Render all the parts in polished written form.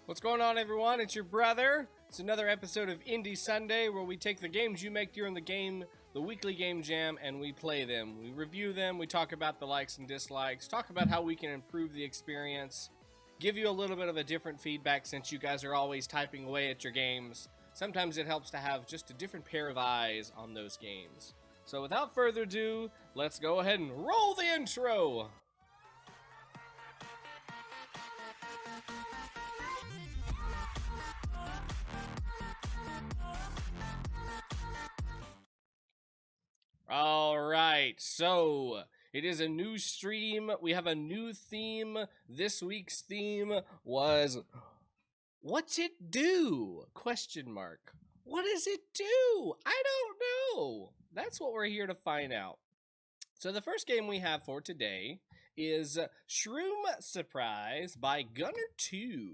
What's going on, everyone? It's your brother. It's another episode of Indie Sunday where we take the games you make during the weekly game jam, and we play them. We review them, we talk about the likes and dislikes, talk about how we can improve the experience, give you a little bit of a different feedback since you guys are always typing away at your games. Sometimes it helps to have just a different pair of eyes on those games. So without further ado, let's go ahead and roll the intro! Alright, so it is a new stream. We have a new theme. This week's theme was, what's it do? Question mark. What does it do? I don't know. That's what we're here to find out. So the first game we have for today is Shroom Surprise by Gunner2.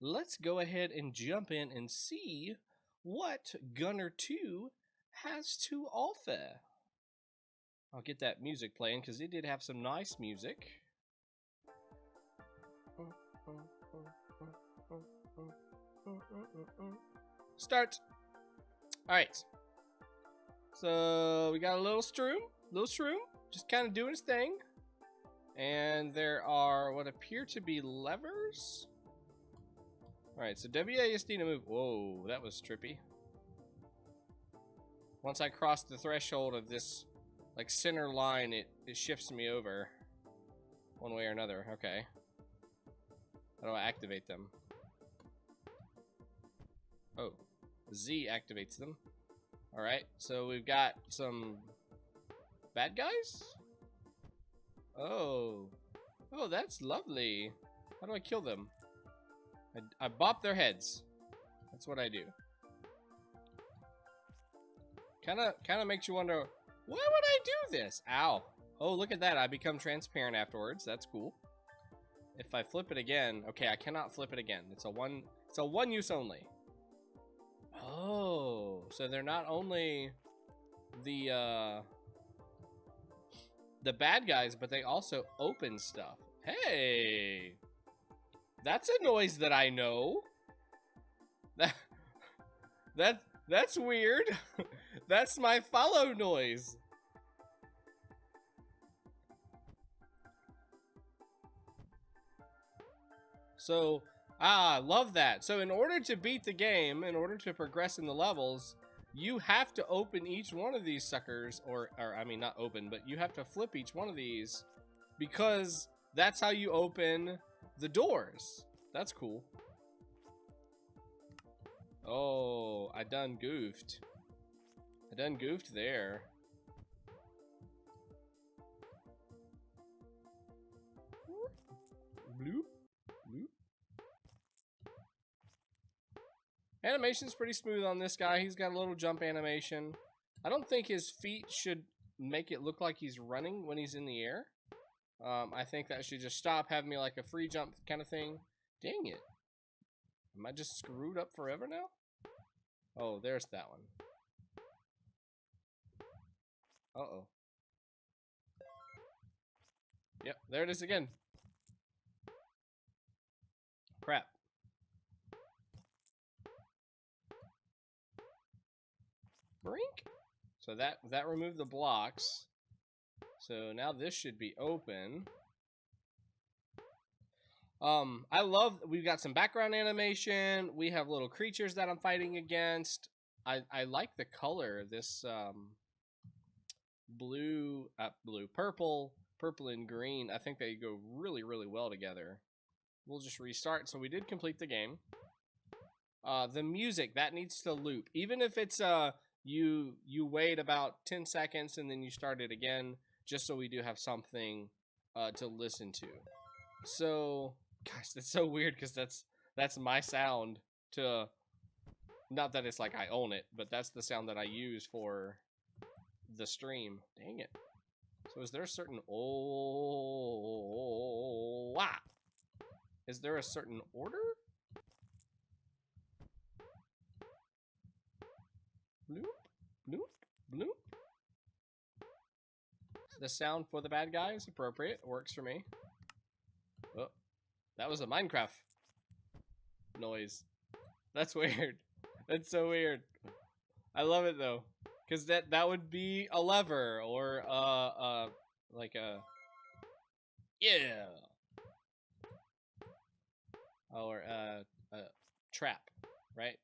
Let's go ahead and jump in and see what Gunner2 has to offer. I'll get that music playing because it did have some nice music. Start. Alright. So we got a little Shroom, just kind of doing his thing. And there are what appear to be levers. Alright, so WASD to move. Whoa, that was trippy. Once I cross the threshold of this like center line, it shifts me over one way or another. Okay. How do I activate them? Oh, Z activates them. Alright, so we've got some bad guys? Oh, that's lovely. How do I kill them? I bop their heads. That's what I do. Kinda makes you wonder, why would I do this? Ow. Oh, look at that. I become transparent afterwards. That's cool. If I flip it again, okay, I cannot flip it again. It's a one use only. Oh, so they're not only the bad guys, but they also open stuff. Hey, that's a noise that I know. That's weird. That's my follow noise. So, love that. So in order to beat the game, in order to progress in the levels, you have to open each one of these suckers, or I mean not open, but you have to flip each one of these because that's how you open the doors. That's cool. Oh, I done goofed. I done goofed there. Bloop, bloop. Animation's pretty smooth on this guy. He's got a little jump animation. I don't think his feet should make it look like he's running when he's in the air. I think that should just stop, have me like a free jump kind of thing. Dang it. Am I just screwed up forever now? Oh, there's that one. Uh-oh. Yep, there it is again. Crap. Brink. So that removed the blocks. So now this should be open. I love, we've got some background animation. We have little creatures that I'm fighting against. I like the color. This purple and green. I think they go really, really well together. We'll just restart. So we did complete the game. The music, that needs to loop. Even if it's you wait about 10 seconds and then you start it again, just so we do have something to listen to. So, gosh, that's so weird because that's my sound to, not that it's like I own it, but that's the sound that I use for the stream. Dang it. So is there a certain is there a certain order? Bloop, bloop, bloop. The sound for the bad guy is appropriate. Works for me. Oh, that was a Minecraft. noise. That's weird. That's so weird. I love it though, because that would be a lever or like a yeah, or a trap, right?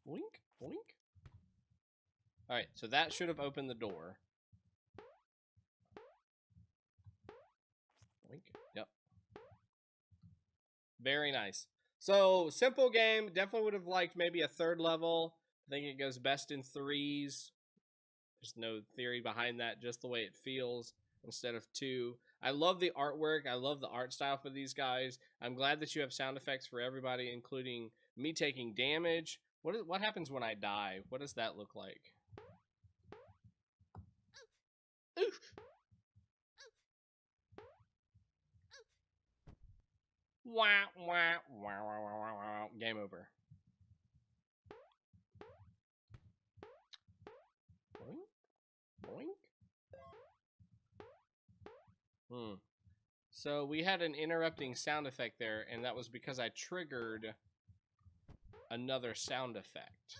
Boink, boink. All right, so that should have opened the door. Boink. Yep. Very nice. So simple game. Definitely would have liked maybe a third level. I think it goes best in threes. There's no theory behind that, just the way it feels instead of two. I love the artwork. I love the art style for these guys. I'm glad that you have sound effects for everybody, including me taking damage. What happens when I die? What does that look like? Oof. Wah, wah, wah, wah, wah, wah. Game over. Boink. Boink. So we had an interrupting sound effect there, and that was because I triggered another sound effect.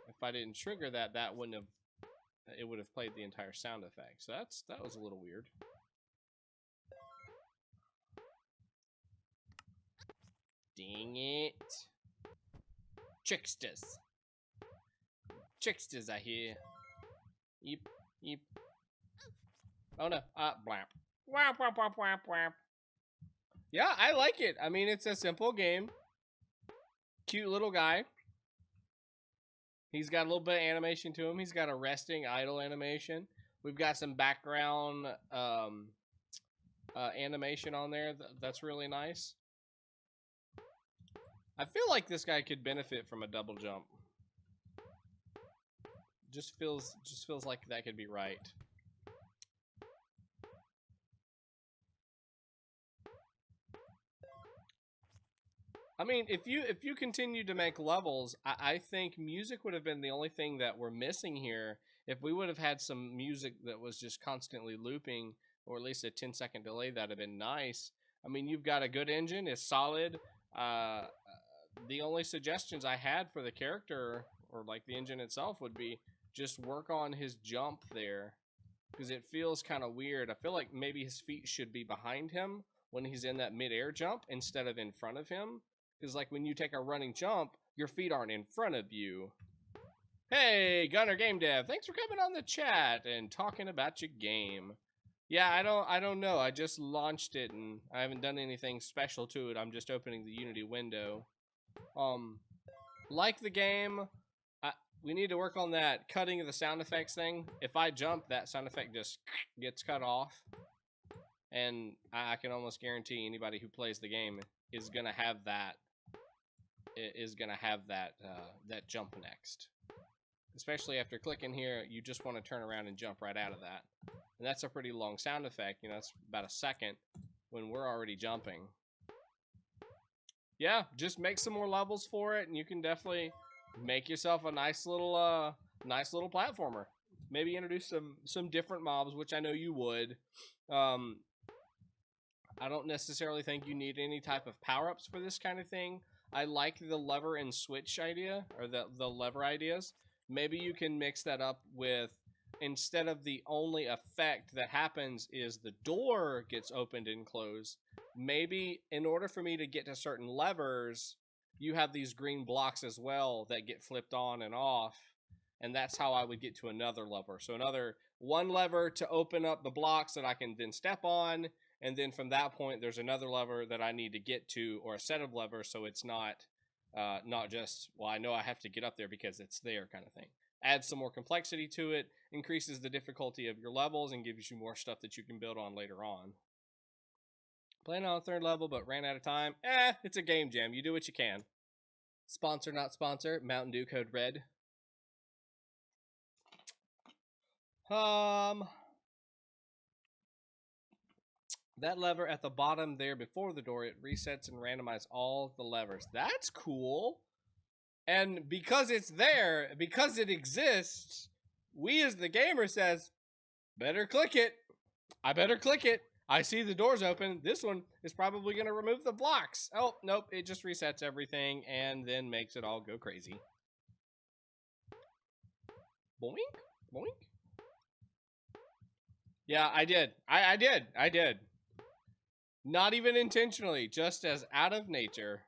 If I didn't trigger that, it would have played the entire sound effect. So that was a little weird. Dang it. Tricksters. Tricksters, I hear. Yep, yep. Oh no, blamp. Whap, whap, whap, whap, whap. Yeah, I like it. I mean, it's a simple game. Cute little guy. He's got a little bit of animation to him. He's got a resting idle animation. We've got some background animation on there. That's really nice. I feel like this guy could benefit from a double jump. Just feels like that could be right. I mean, if you continue to make levels, I think music would have been the only thing that we're missing here. If we would have had some music that was just constantly looping, or at least a 10-second delay, that'd have been nice. I mean, you've got a good engine, it's solid. The only suggestions I had for the character, or like the engine itself, would be just work on his jump there, because it feels kind of weird. I feel like maybe his feet should be behind him when he's in that mid-air jump instead of in front of him. Because, like, when you take a running jump, your feet aren't in front of you. Hey, Gunner Game Dev, thanks for coming on the chat and talking about your game. Yeah, I don't know. I just launched it, and I haven't done anything special to it. I'm just opening the Unity window. Like the game, we need to work on that cutting of the sound effects thing. If I jump, that sound effect just gets cut off. And I can almost guarantee anybody who plays the game is gonna have that. That jump next. Especially after clicking here, you just want to turn around and jump right out of that. And that's a pretty long sound effect. You know, it's about a second when we're already jumping. Yeah, just make some more levels for it, and you can definitely make yourself a nice little platformer. Maybe introduce some different mobs, which I know you would. I don't necessarily think you need any type of power-ups for this kind of thing. I like the lever and switch idea, or the lever ideas. Maybe you can mix that up with, instead of the only effect that happens is the door gets opened and closed, maybe in order for me to get to certain levers, you have these green blocks as well that get flipped on and off, and that's how I would get to another lever. So one lever to open up the blocks that I can then step on, and then from that point, there's another lever that I need to get to, or a set of levers, so it's not just, well, I know I have to get up there because it's there kind of thing. Add some more complexity to it, increases the difficulty of your levels, and gives you more stuff that you can build on later on. Playing on a third level, but ran out of time. It's a game jam. You do what you can. Sponsor, not sponsor. Mountain Dew code red. That lever at the bottom there before the door, it resets and randomizes all the levers. That's cool. And because it's there, because it exists, we as the gamer says, better click it. I better click it. I see the doors open. This one is probably going to remove the blocks. Oh, nope. It just resets everything and then makes it all go crazy. Boink, boink. Yeah, I did. I did. Not even intentionally, just as out of nature.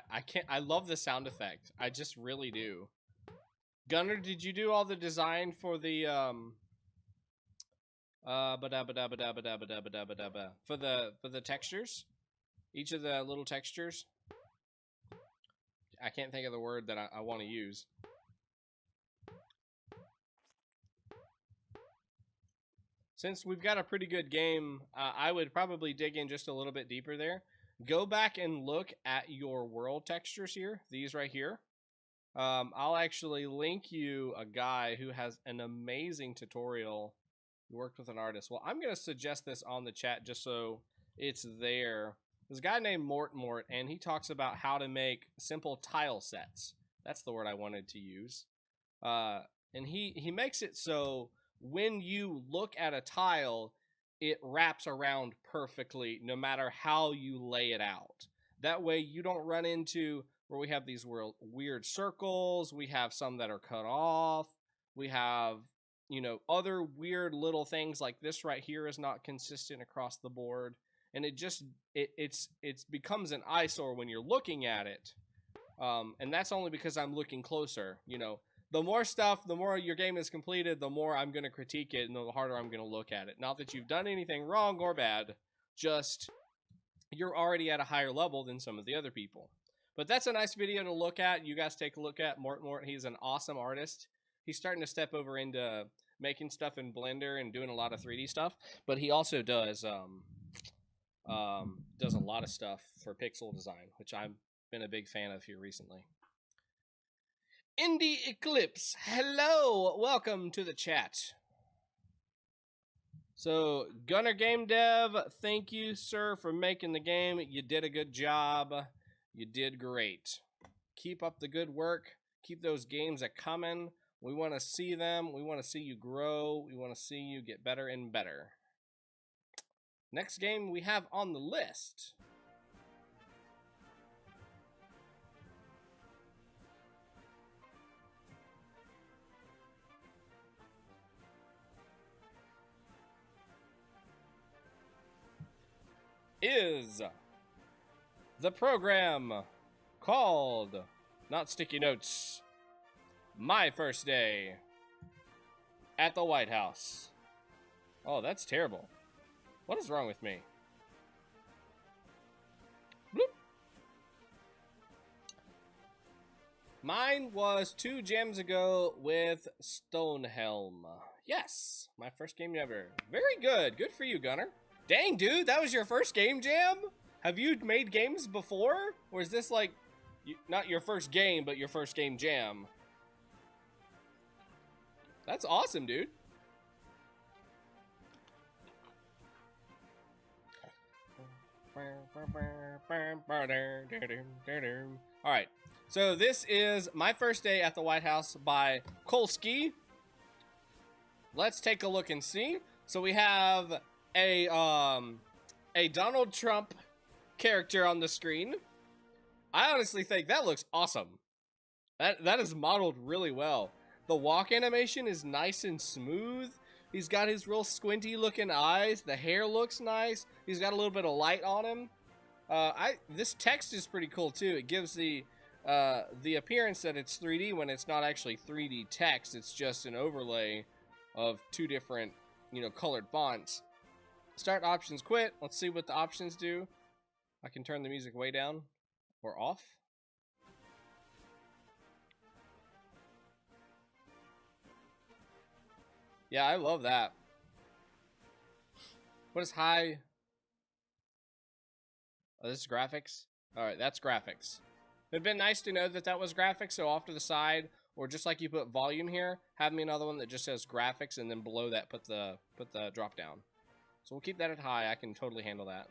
I can't, I love the sound effect. I just really do. Gunnar, did you do all the design for the, for the textures? Each of the little textures? I can't think of the word that I want to use. Since we've got a pretty good game, I would probably dig in just a little bit deeper there. Go back and look at your world textures here. These right here. I'll actually link you a guy who has an amazing tutorial. He worked with an artist. Well, I'm going to suggest this on the chat just so it's there. There's a guy named Mort, and he talks about how to make simple tile sets. That's the word I wanted to use. And he makes it so when you look at a tile, it wraps around perfectly no matter how you lay it out. That way you don't run into where we have these weird circles, we have some that are cut off, we have, you know, other weird little things like this right here is not consistent across the board, and it just it becomes an eyesore when you're looking at it. And that's only because I'm looking closer. You know, the more stuff, the more your game is completed, the more I'm going to critique it and the harder I'm going to look at it. Not that you've done anything wrong or bad, just you're already at a higher level than some of the other people. But that's a nice video to look at. You guys take a look at Mort. He's an awesome artist. He's starting to step over into making stuff in Blender and doing a lot of 3D stuff. But he also does a lot of stuff for pixel design, which I've been a big fan of here recently. Indie Eclipse, hello, welcome to the chat. So, Gunner Game Dev, thank you, sir, for making the game. You did a good job. You did great. Keep up the good work. Keep those games coming. We want to see them. We want to see you grow. We want to see you get better and better. Next game we have on the list is the program called, not sticky notes, My First Day at the White House. Oh, that's terrible. What is wrong with me? Bloop. Mine was 2 gems ago with Stonehelm. Yes, my first game ever. Very good. Good for you, Gunner. Dang, dude, that was your first game jam? Have you made games before? Or is this like, not your first game, but your first game jam? That's awesome, dude. Alright, so this is My First Day at the White House by Kowski. Let's take a look and see. So we have a Donald Trump character on the screen. I honestly think that looks awesome. That is modeled really well. The walk animation is nice and smooth. He's got his real squinty looking eyes. The hair looks nice. He's got a little bit of light on him. This text is pretty cool too. It gives the appearance that it's 3D when it's not actually 3D text. It's just an overlay of 2 different, you know, colored fonts. Start options, quit. Let's see what the options do. I can turn the music way down or off. Yeah, I love that. What is high? Oh, this is graphics? Alright, that's graphics. It'd been nice to know that that was graphics, so off to the side, or just like you put volume here, have me another one that just says graphics, and then below that put the drop down. So we'll keep that at high. I can totally handle that.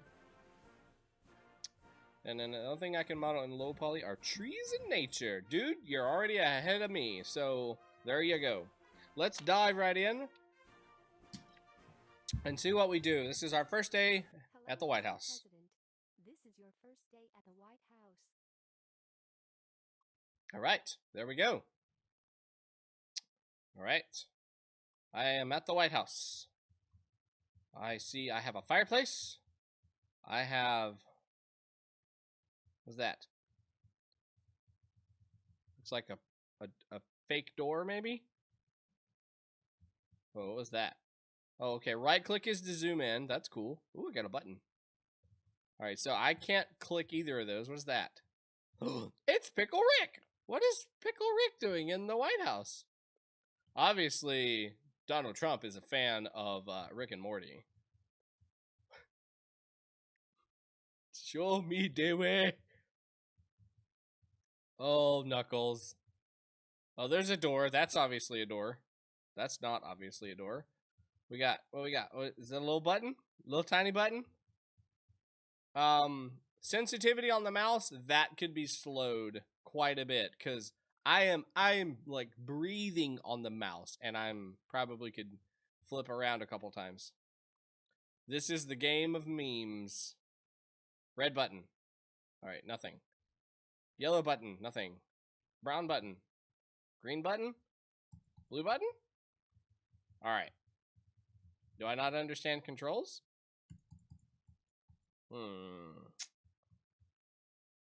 And then another thing I can model in low poly are trees in nature. Dude, you're already ahead of me, so there you go. let's dive right in and see what we do. This is our first day at the White House. This is your first day at the White House. All right, there we go. All right, I am at the White House. I see I have a fireplace. I have, what's that? Looks like a fake door, maybe? Oh, what was that? Oh, okay, right click is to zoom in. That's cool. Ooh, I got a button. All right, so I can't click either of those. What's that? It's Pickle Rick! What is Pickle Rick doing in the White House? Obviously, Donald Trump is a fan of Rick and Morty. Show me the way. Oh, Knuckles. Oh, there's a door. That's obviously a door. That's not obviously a door. We got, what we got? Is that a little button? Little tiny button? Sensitivity on the mouse, that could be slowed quite a bit, because I am like breathing on the mouse, and I'm probably could flip around a couple times. This is the game of memes. Red button. Alright, nothing. Yellow button, nothing. Brown button. Green button? Blue button? Alright. Do I not understand controls?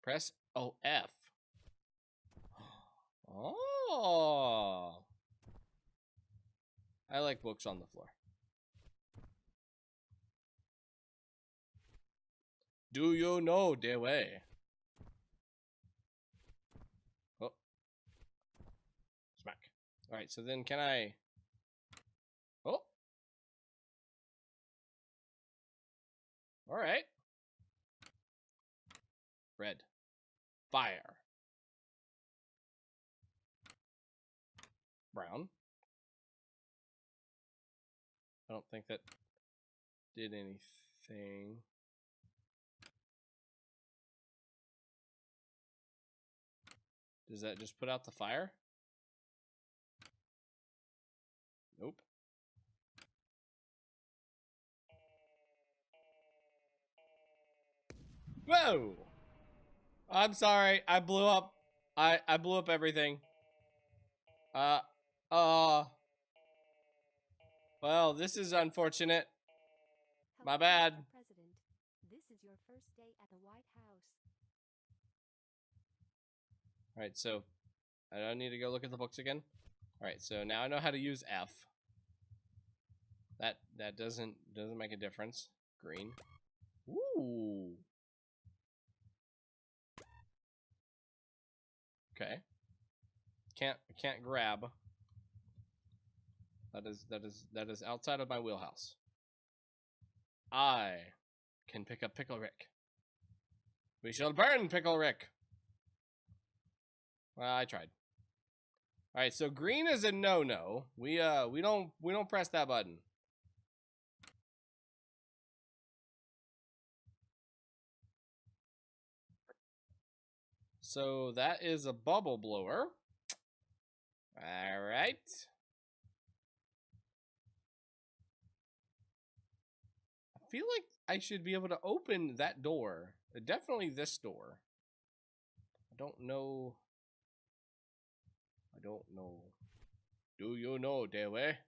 Press F. Oh. I like books on the floor. Do you know the way? Oh. Smack. Alright, so then can I... Oh. Alright. Red. Fire. Brown. I don't think that did anything. Does that just put out the fire? Nope. Whoa! I'm sorry. I blew up. I blew up everything. Well, this is unfortunate. My bad. President. This is your first day at the White House. Alright, so I don't need to go look at the books again. Alright, so now I know how to use F. That doesn't make a difference. Green. Ooh. Okay. Can't grab. That is outside of my wheelhouse. I can pick up Pickle Rick. We shall burn Pickle Rick. Well, I tried. All right, so green is a no-no. We don't press that button. So that is a bubble blower. All right. I feel like I should be able to open that door. Definitely this door. I don't know. Do you know the way?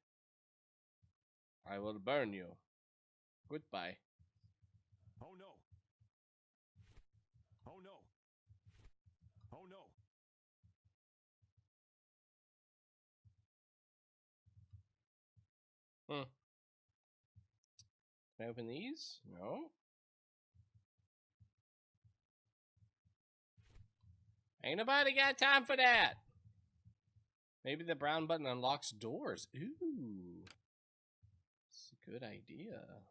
I will burn you. Goodbye. Oh no. Oh no. Oh no. Can I open these? No. Ain't nobody got time for that. Maybe the brown button unlocks doors. Ooh. That's a good idea.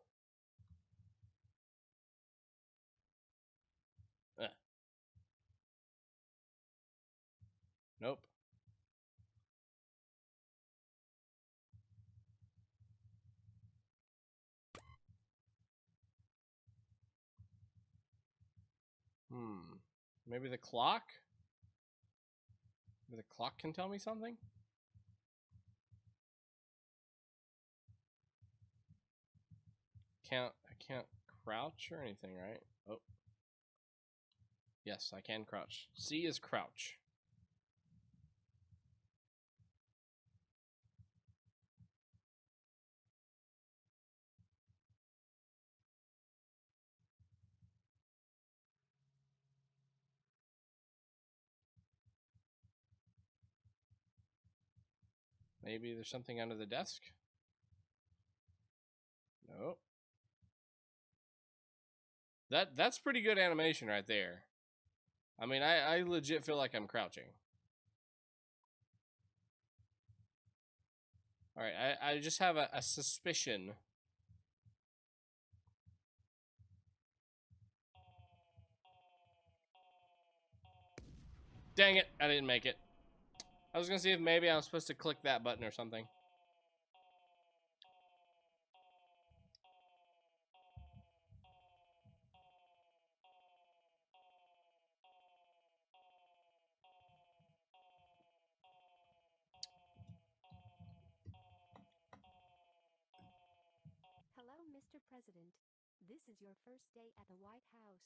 Nope. Maybe the clock? Maybe the clock can tell me something? can't crouch or anything, right? Oh. Yes, I can crouch. C is crouch. Maybe there's something under the desk? Nope. That's pretty good animation right there. I mean, I legit feel like I'm crouching. Alright, I just have a suspicion. Dang it, I didn't make it. I was gonna see if maybe I was supposed to click that button or something. Hello, Mr. President. This is your first day at the White House.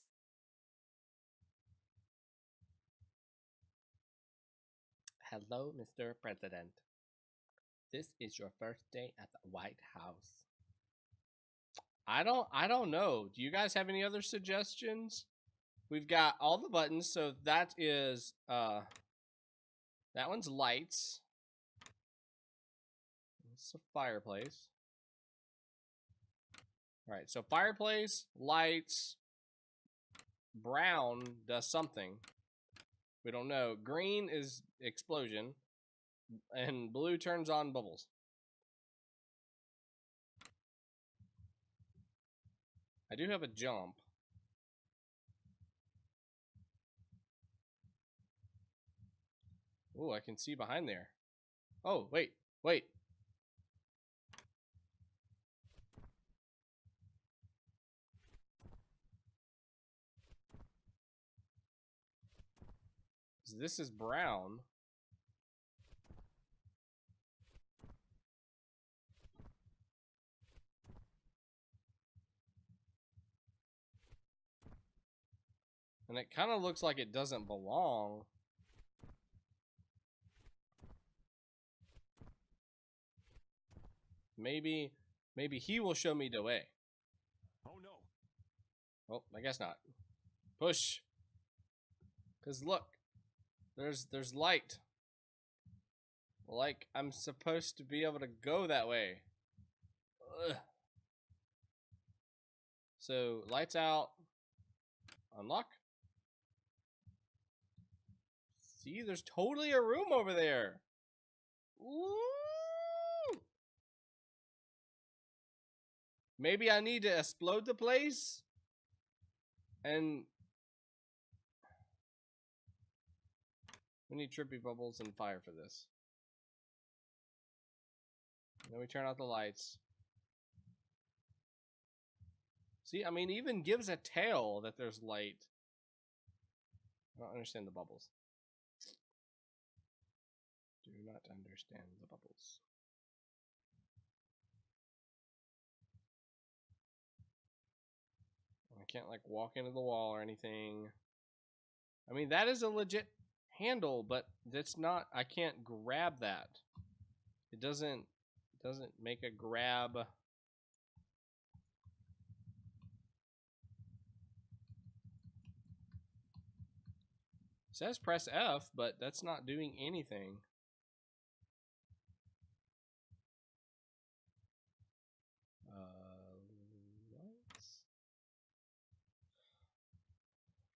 Hello, Mr. President. This is your first day at the White House. I don't know. Do you guys have any other suggestions? We've got all the buttons, so that is that one's lights. It's a fireplace. Alright, so fireplace, lights, brown does something. We don't know. Green is explosion, and blue turns on bubbles. I do have a jump. Oh, I can see behind there. Oh, wait. This is brown. And it kind of looks like it doesn't belong. Maybe he will show me the way. Oh no. Oh, I guess not. Push. Cause look, there's light. Like I'm supposed to be able to go that way. Ugh. So lights out. Unlock. See, there's totally a room over there. Ooh. Maybe I need to explode the place. And we need trippy bubbles and fire for this. And then we turn out the lights. See, I mean, it even gives a tail that there's light. I don't understand the bubbles. Do not understand the bubbles. I can't like walk into the wall or anything. I mean, that is a legit handle, but that's not, I can't grab that. It doesn't make a grab. It says press F, but that's not doing anything.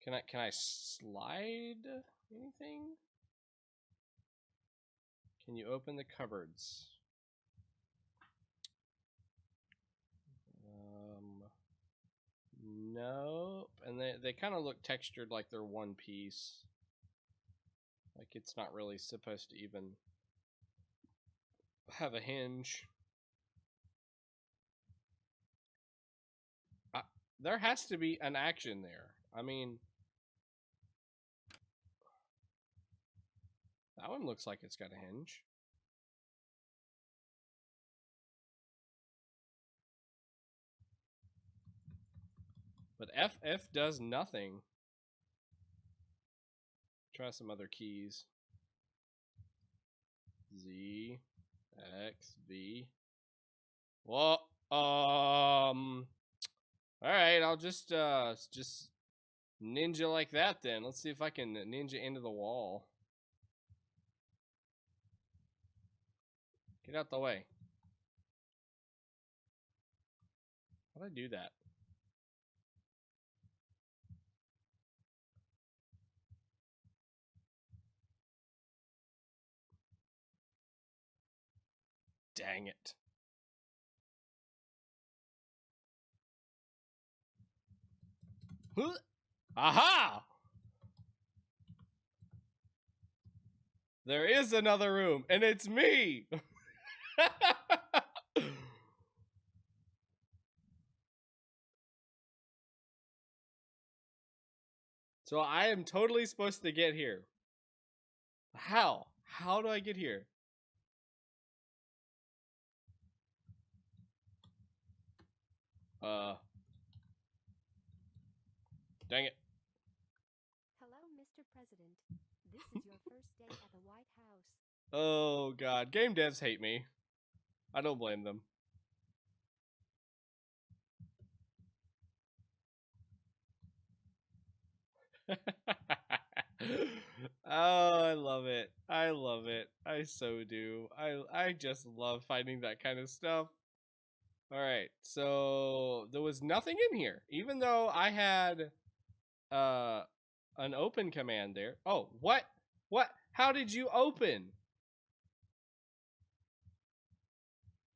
Can I slide anything? Can you open the cupboards? Nope. And they kind of look textured like they're one piece. Like it's not really supposed to even have a hinge. There has to be an action there. I mean, that one looks like it's got a hinge. But F does nothing. Try some other keys. Z, X, V. Well, all right, I'll just ninja like that then. Let's see if I can ninja into the wall. Get out the way. How'd I do that? Dang it. Aha! There is another room, and it's me! So I am totally supposed to get here. How? How do I get here? Dang it. Hello, Mr. President. This is your first day at the White House. Oh god, game devs hate me. I don't blame them. Oh, I love it. I love it. I so do. I just love finding that kind of stuff. All right. So, there was nothing in here even though I had an open command there. Oh, what? What? How did you open?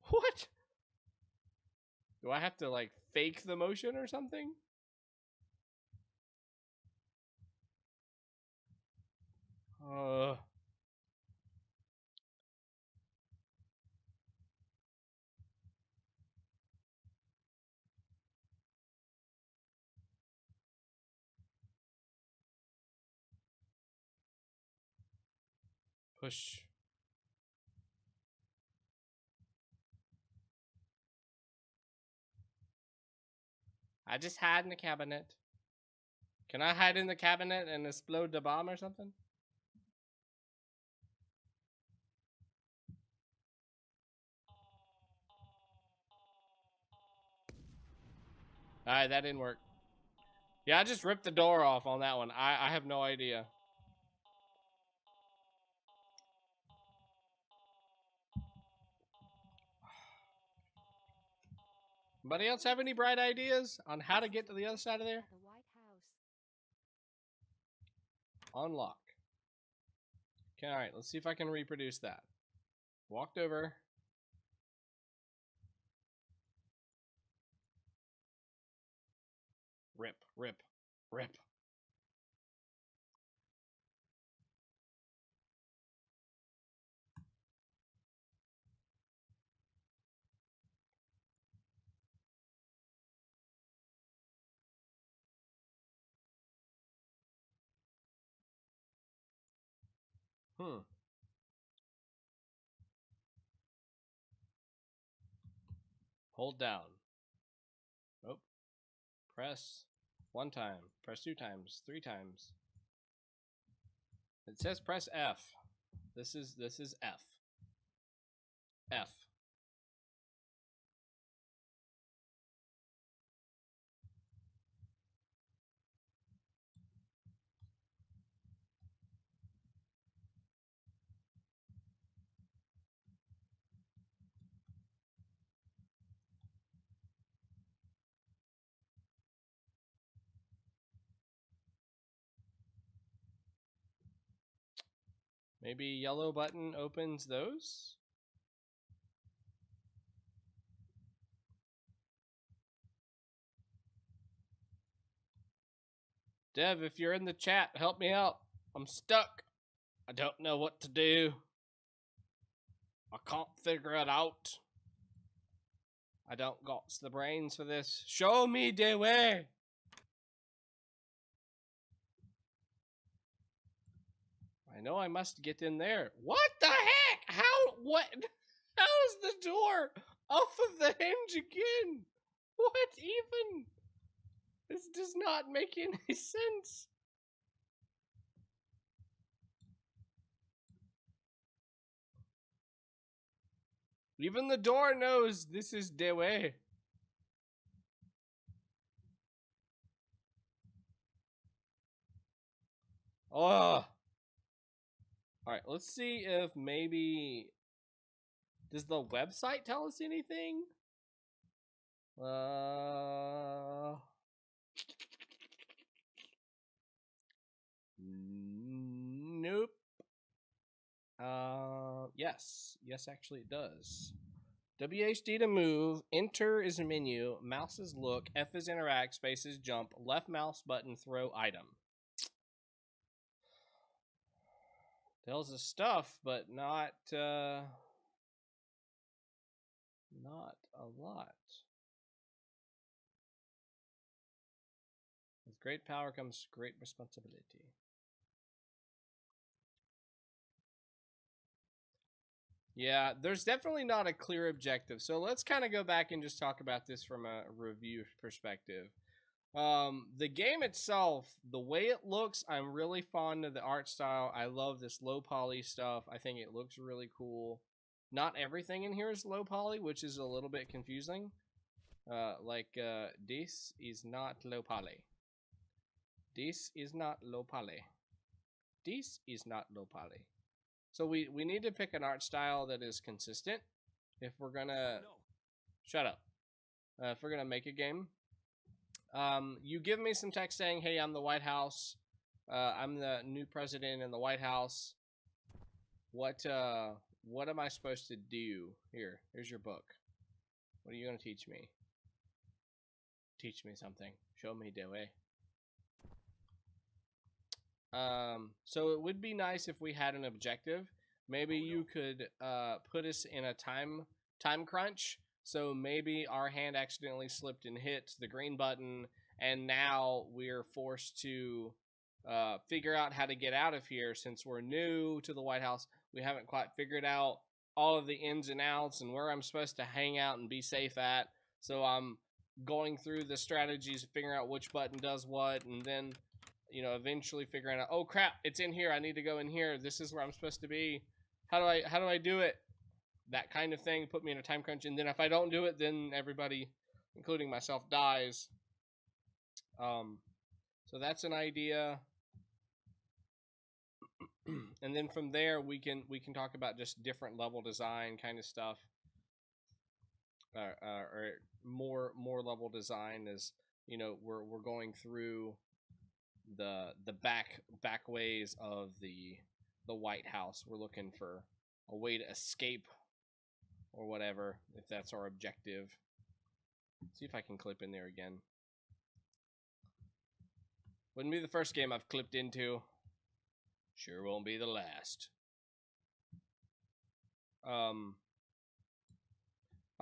What? Do I have to like fake the motion or something? Push. I just hide in the cabinet. Can I hide in the cabinet and explode the bomb or something? Alright, that didn't work. Yeah, I just ripped the door off on that one. I have no idea. Anybody else have any bright ideas on how to get to the other side of there? The White House. Unlock. Okay, alright, let's see if I can reproduce that. Walked over. Rip, rip, rip. Hold down. Oh. Press 1 time. Press 2 times. 3 times. It says press F. This is F. F. Maybe yellow button opens those? Dev, if you're in the chat, help me out. I'm stuck. I don't know what to do. I can't figure it out. I don't got the brains for this. Show me the way. I know I must get in there. What the heck? How? What? How is the door off of the hinge again? What even? This does not make any sense. Even the door knows this is the way. Oh. Alright, let's see if maybe... Does the website tell us anything? Nope. Yes. Yes, actually it does. WHD to move, enter is menu, mouse is look, F is interact, space is jump, left mouse button throw item. Tells us stuff, but not a lot. With great power comes great responsibility. Yeah, there's definitely not a clear objective. So let's kind of go back and just talk about this from a review perspective. The game itself, the way it looks, I'm really fond of the art style. I love this low poly stuff. I think it looks really cool. Not everything in here is low poly, which is a little bit confusing. This is not low poly. This is not low poly. This is not low poly. So we need to pick an art style that is consistent if we're gonna... Shut up. If we're gonna make a game. You give me some text saying, hey, I'm the White House. I'm the new president in the White House. What am I supposed to do? Here's your book. What are you gonna teach me? Teach me something. Show me the way. So it would be nice if we had an objective. Maybe you could put us in a time crunch. So maybe our hand accidentally slipped and hit the green button, and now we're forced to figure out how to get out of here. Since we're new to the White House, we haven't quite figured out all of the ins and outs and where I'm supposed to hang out and be safe at. So I'm going through the strategies, figuring out which button does what, and then, you know, eventually figuring out, oh crap, it's in here, I need to go in here, this is where I'm supposed to be. How do I do it? That kind of thing put me in a time crunch, and then if I don't do it, then everybody, including myself, dies. So that's an idea. And then from there we can talk about just different level design kind of stuff. Or more level design is, you know, we're going through the back ways of the White House. We're looking for a way to escape or whatever, if that's our objective. See if I can clip in there again. Wouldn't be the first game I've clipped into. Sure won't be the last. I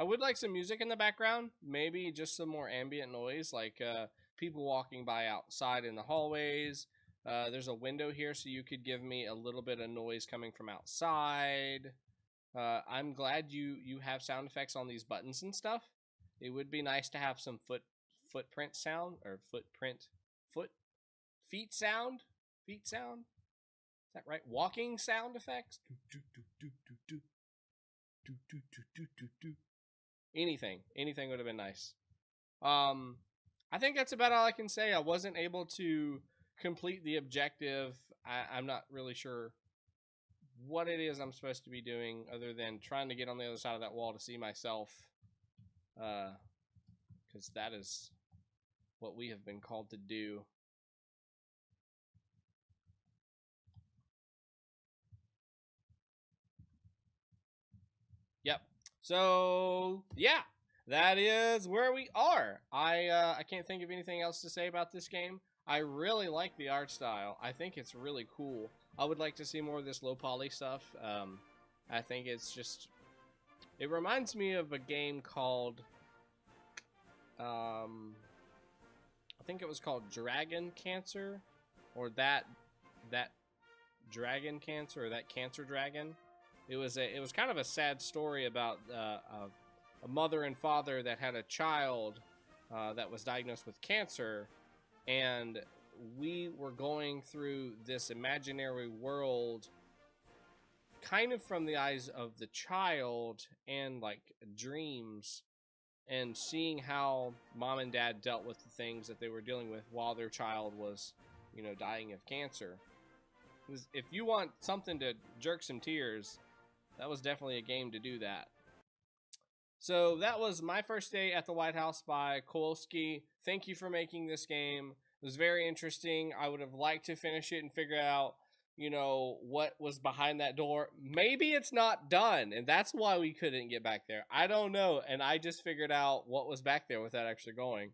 would like some music in the background. Maybe just some more ambient noise, like people walking by outside in the hallways. There's a window here, so you could give me a little bit of noise coming from outside. I'm glad you have sound effects on these buttons and stuff. It would be nice to have some footprint sound, or feet sound. Is that right? Walking sound effects. Anything would have been nice. I think that's about all I can say. I wasn't able to complete the objective. I'm not really sure what it is I'm supposed to be doing, other than trying to get on the other side of that wall to see myself, because that is what we have been called to do. Yep. So yeah, that is where we are. I can't think of anything else to say about this game. I really like the art style. I think it's really cool. I would like to see more of this low poly stuff. I think it's just, it reminds me of a game called, I think it was called Dragon Cancer, or that Dragon Cancer, or that Cancer Dragon. It was kind of a sad story about a mother and father that had a child that was diagnosed with cancer, and we were going through this imaginary world kind of from the eyes of the child and like dreams, and seeing how mom and dad dealt with the things that they were dealing with while their child was, you know, dying of cancer. If you want something to jerk some tears, that was definitely a game to do that. So that was My First Day at the White House by Kowski. Thank you for making this game. It was very interesting. I would have liked to finish it and figure out, you know, what was behind that door. Maybe it's not done, and that's why we couldn't get back there. I don't know, and I just figured out what was back there without actually going.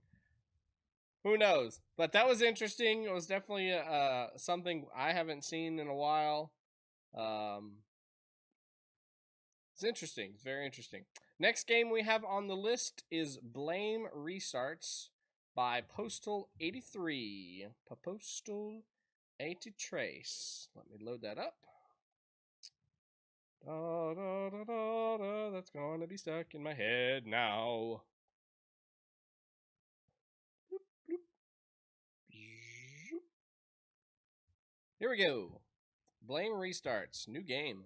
Who knows? But that was interesting. It was definitely something I haven't seen in a while. It's interesting. It's very interesting. Next game we have on the list is Blame Restarts by Postal83. Postal83. Let me load that up. Da, da, da, da, da. That's going to be stuck in my head now. Bloop, bloop. Here we go. Blame Restarts. New game.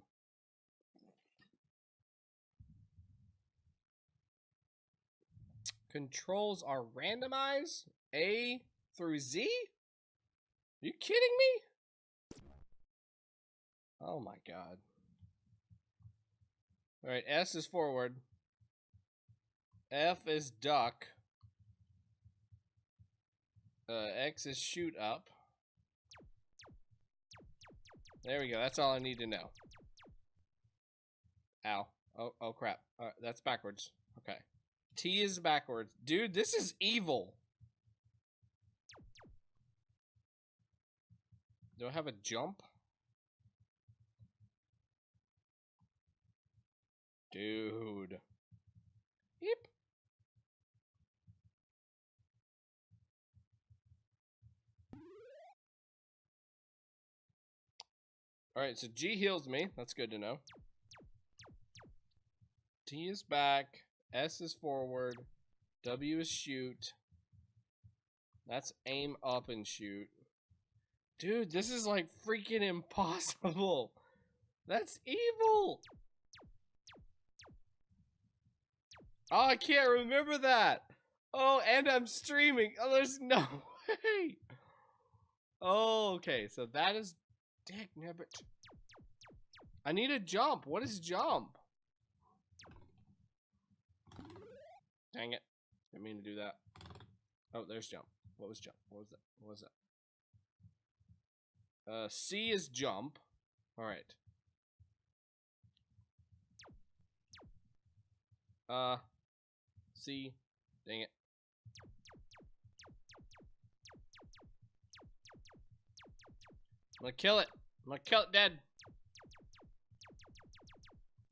Controls are randomized? A through Z? Are you kidding me? Oh my god. Alright, S is forward. F is duck. X is shoot up. There we go. That's all I need to know. Ow. Oh crap. Alright, that's backwards. Okay. T is backwards. Dude, this is evil. Do I have a jump? Dude. Yep. Alright, so G heals me. That's good to know. T is back. S is forward. W is shoot. That's aim up and shoot. Dude, this is like freaking impossible. That's evil. Oh, I can't remember that. Oh, and I'm streaming. Oh, there's no way. Oh, okay. So that is... Dick nabbit. I need a jump. What is jump? Dang it. Didn't mean to do that. Oh, there's jump. What was jump? What was that? What was that? C is jump. Alright. C. Dang it. I'm gonna kill it. I'm gonna kill it dead.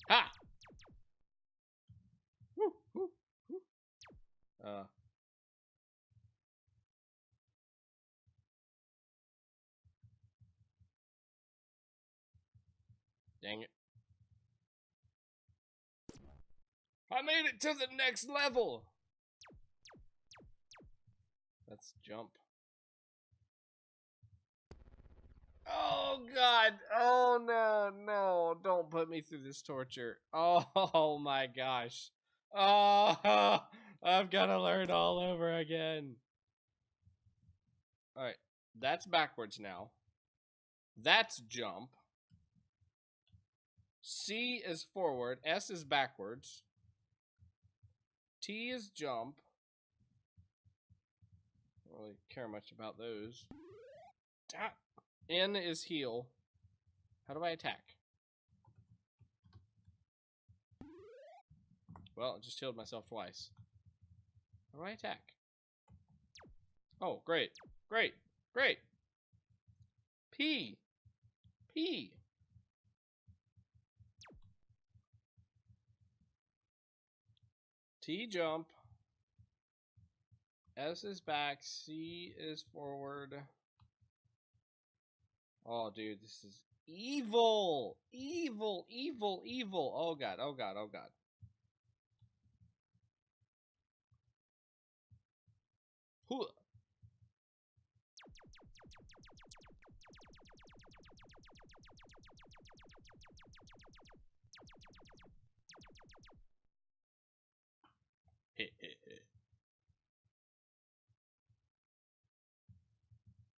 Ha! Woo, woo, woo. Dang it. I made it to the next level. Let's jump. Oh god. Oh no, no. Don't put me through this torture. Oh my gosh. Oh, I've got to learn all over again. Alright. That's backwards now. That's jump. C is forward. S is backwards. T is jump. Don't really care much about those. N is heal. How do I attack? Well, I just healed myself twice. How do I attack? Oh, great. Great. Great. P. P. T jump. S is back. C is forward. Oh, dude, this is evil. Evil, evil, evil. Oh, God. Oh, God. Oh, God. Hoo.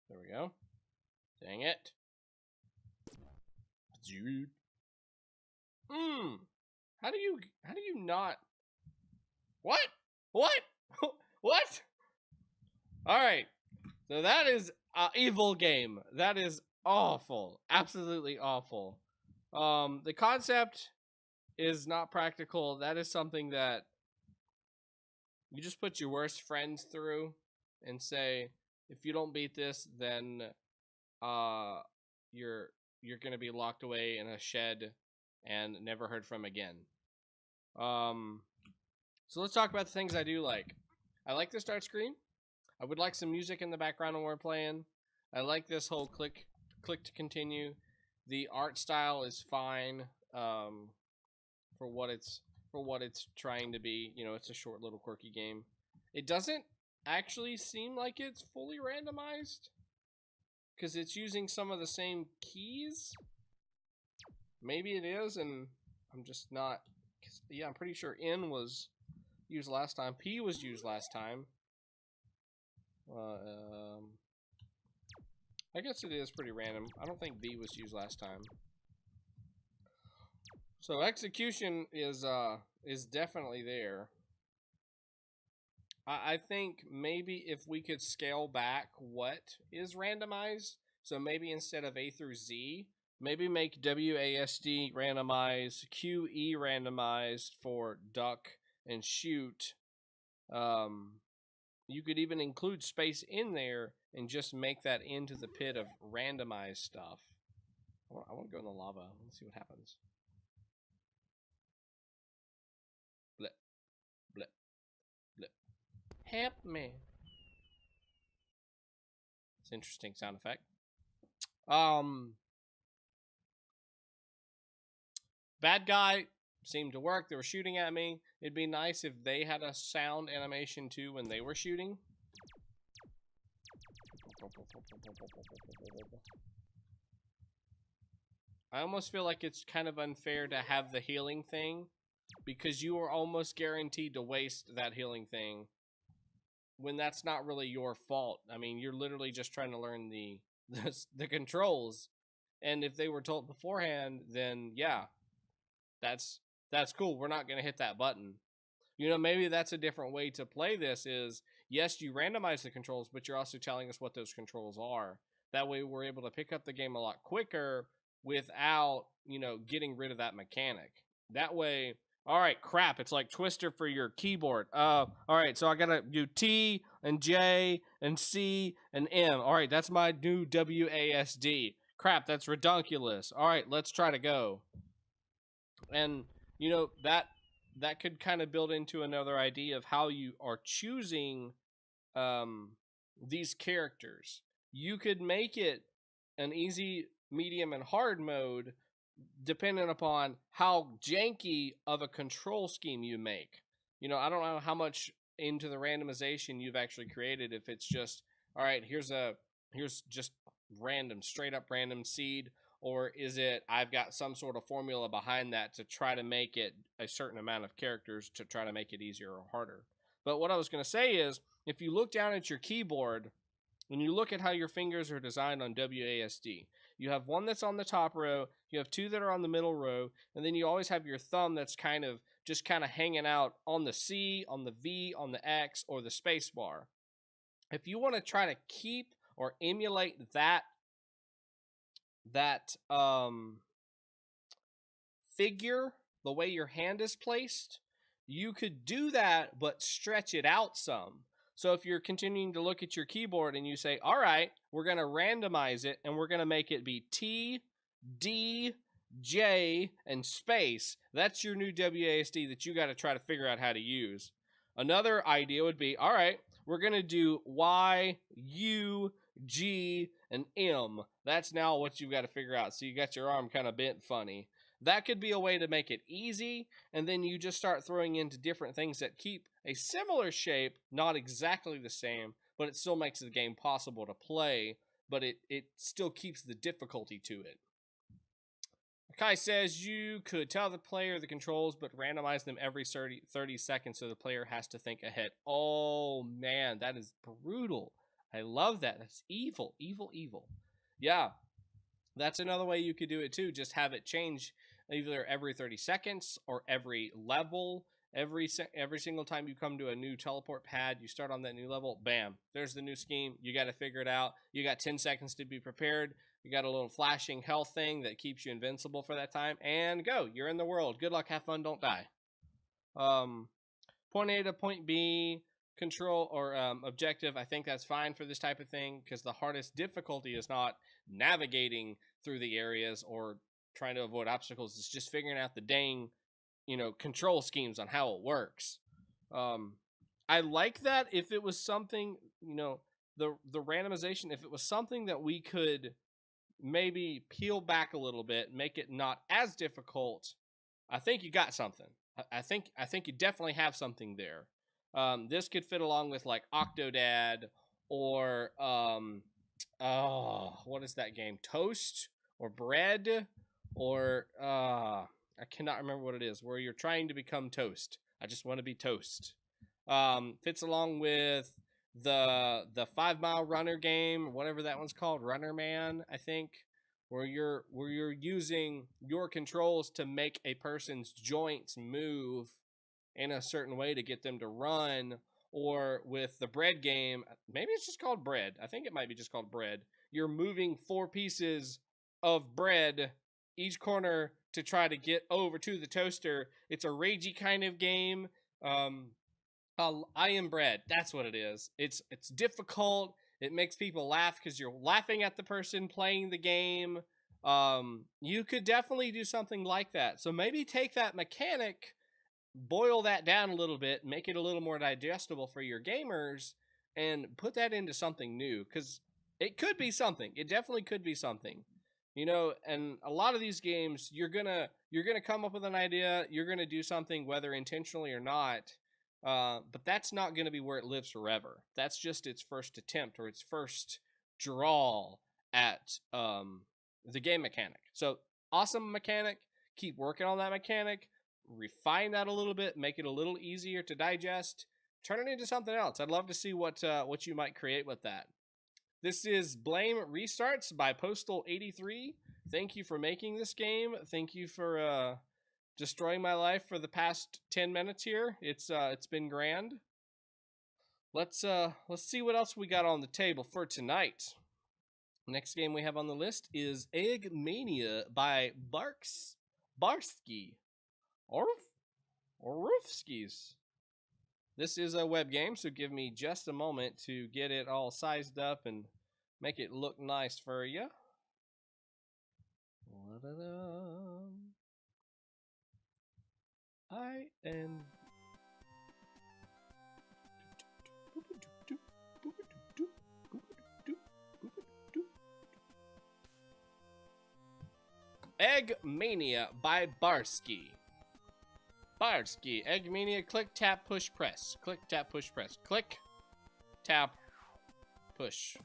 There we go. Dang it. Dude. How do you not? What? What? What? All right. So that is an evil game. That is awful. Absolutely awful. The concept is not practical. That is something that you just put your worst friends through and say, if you don't beat this, then you're gonna be locked away in a shed and never heard from again. So let's talk about the things I do like. I like the start screen. I would like some music in the background when we're playing. I like this whole click to continue. The art style is fine for what it's trying to be. You know, it's a short little quirky game. It doesn't actually seem like it's fully randomized because it's using some of the same keys. Maybe it is, and I'm just not. Yeah, I'm pretty sure N was used last time. P was used last time. I guess it is pretty random. I don't think B was used last time. So execution is definitely there. I think maybe if we could scale back what is randomized, so maybe instead of A through Z, maybe make WASD randomized, QE randomized for duck and shoot. You could even include space in there and just make that into the pit of randomized stuff. I want to go in the lava. Let's see what happens. Blip, blip, blip. Help me. It's an interesting sound effect. Bad guy seemed to work. They were shooting at me. It'd be nice if they had a sound animation too when they were shooting. I almost feel like it's kind of unfair to have the healing thing because you are almost guaranteed to waste that healing thing when that's not really your fault. I mean, you're literally just trying to learn the controls. And if they were told beforehand, then yeah, that's cool. We're not going to hit that button. You know, maybe that's a different way to play this is, yes, you randomize the controls, but you're also telling us what those controls are. That way we're able to pick up the game a lot quicker without, you know, getting rid of that mechanic. That way, all right, crap, it's like Twister for your keyboard. All right, so I got to do T and J and C and M. All right, that's my new WASD. Crap, that's redunculous. All right, let's try to go. And, you know, that could kind of build into another idea of how you are choosing these characters. You could make it an easy, medium, and hard mode depending upon how janky of a control scheme you make. You know, I don't know how much into the randomization you've actually created. If it's just, all right, here's just random, straight up random seed, or is it I've got some sort of formula behind that to try to make it a certain amount of characters to try to make it easier or harder. But what I was going to say is, if you look down at your keyboard and you look at how your fingers are designed on WASD, you have one that's on the top row, you have two that are on the middle row, and then you always have your thumb that's kind of hanging out on the C, on the V, on the X, or the space bar. If you want to try to keep or emulate that figure, the way your hand is placed, you could do that, but stretch it out some. So if you're continuing to look at your keyboard and you say, all right, we're going to randomize it and we're going to make it be T, D, J, and space, that's your new WASD that you got to try to figure out how to use. Another idea would be, all right, we're going to do Y, U, G, and M. That's now what you've got to figure out. So you got your arm kind of bent funny. That could be a way to make it easy, and then you just start throwing into different things that keep a similar shape, not exactly the same, but it still makes the game possible to play, but it still keeps the difficulty to it. Kai says you could tell the player the controls, but randomize them every 30 seconds so the player has to think ahead. Oh, man, that is brutal. I love that. That's evil, evil, evil. Yeah, that's another way you could do it, too. Just have it change either every 30 seconds or every level. Every single time you come to a new teleport pad, you start on that new level, bam, there's the new scheme. You got to figure it out. You got 10 seconds to be prepared. You got a little flashing health thing that keeps you invincible for that time. And go. You're in the world. Good luck. Have fun. Don't die. Point A to point B, control or objective. I think that's fine for this type of thing because the hardest difficulty is not navigating through the areas or trying to avoid obstacles. It's just figuring out the dang, control schemes on how it works. I like that if it was something, the randomization, if it was something that we could maybe peel back a little bit, make it not as difficult, I think you got something. I think you definitely have something there. This could fit along with like Octodad or what is that game? Toast or Bread or I cannot remember what it is, where you're trying to become toast. I just want to be toast. Fits along with the 5 Mile Runner game, whatever that one's called, Runner Man, I think, where you're using your controls to make a person's joints move in a certain way to get them to run. Or with the Bread game, maybe it's just called Bread. I think it might be just called Bread. You're moving 4 pieces of bread each corner to try to get over to the toaster. It's a ragey kind of game. I Am Bread. That's what it is. It's difficult. It makes people laugh because you're laughing at the person playing the game. You could definitely do something like that. So maybe take that mechanic, boil that down a little bit, make it a little more digestible for your gamers, and put that into something new. Because it could be something. It definitely could be something. And a lot of these games, you're gonna come up with an idea. You're gonna do something, whether intentionally or not. But that's not going to be where it lives forever. That's just its first attempt or its first draw at the game mechanic. So awesome mechanic. Keep working on that mechanic. Refine that a little bit. Make it a little easier to digest. Turn it into something else. I'd love to see what you might create with that. This is Blame Restarts by Postal83. Thank you for making this game. Thank you for destroying my life for the past 10 minutes here. It's been grand. Let's see what else we got on the table for tonight. Next game we have on the list is EggMania by barskey or Roofskis. This is a web game, so give me just a moment to get it all sized up and make it look nice for you. I am EggMania by barskey. EggMania, click, tap, push, press. Click, tap, push, press. Click, tap, push.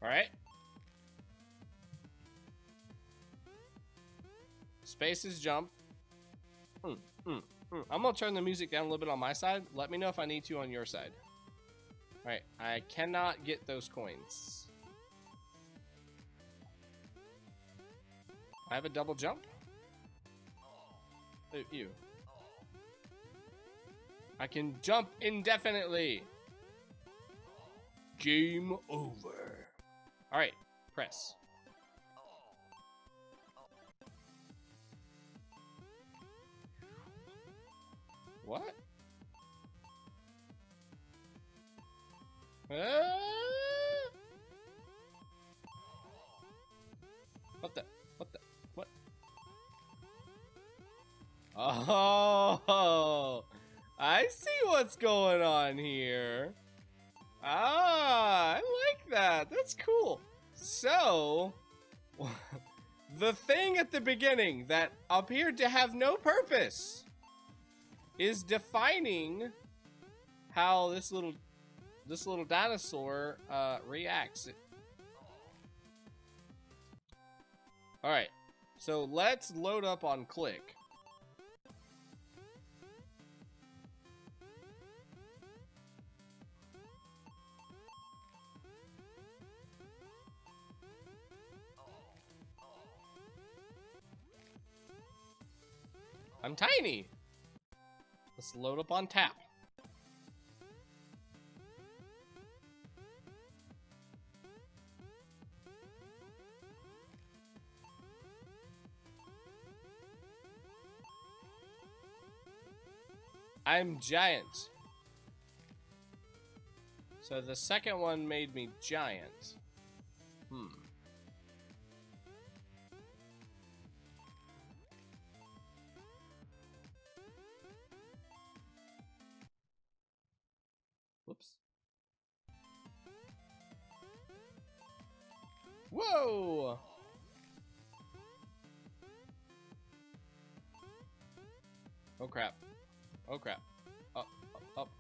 Alright. Spaces jump. I'm gonna turn the music down a little bit on my side. Let me know if I need to on your side. Alright, I cannot get those coins. I have a double jump. Ew. I can jump indefinitely. Game over. Alright, press. What? What? Oh, I see what's going on here. Ah, I like that. That's cool. So, the thing at the beginning that appeared to have no purpose is defining how this little dinosaur reacts. All right, so let's load up on click. I'm tiny. Let's load up on tap. I'm giant. So the second one made me giant. Whoops. Whoa! Oh crap. Oh crap. Up, up, up.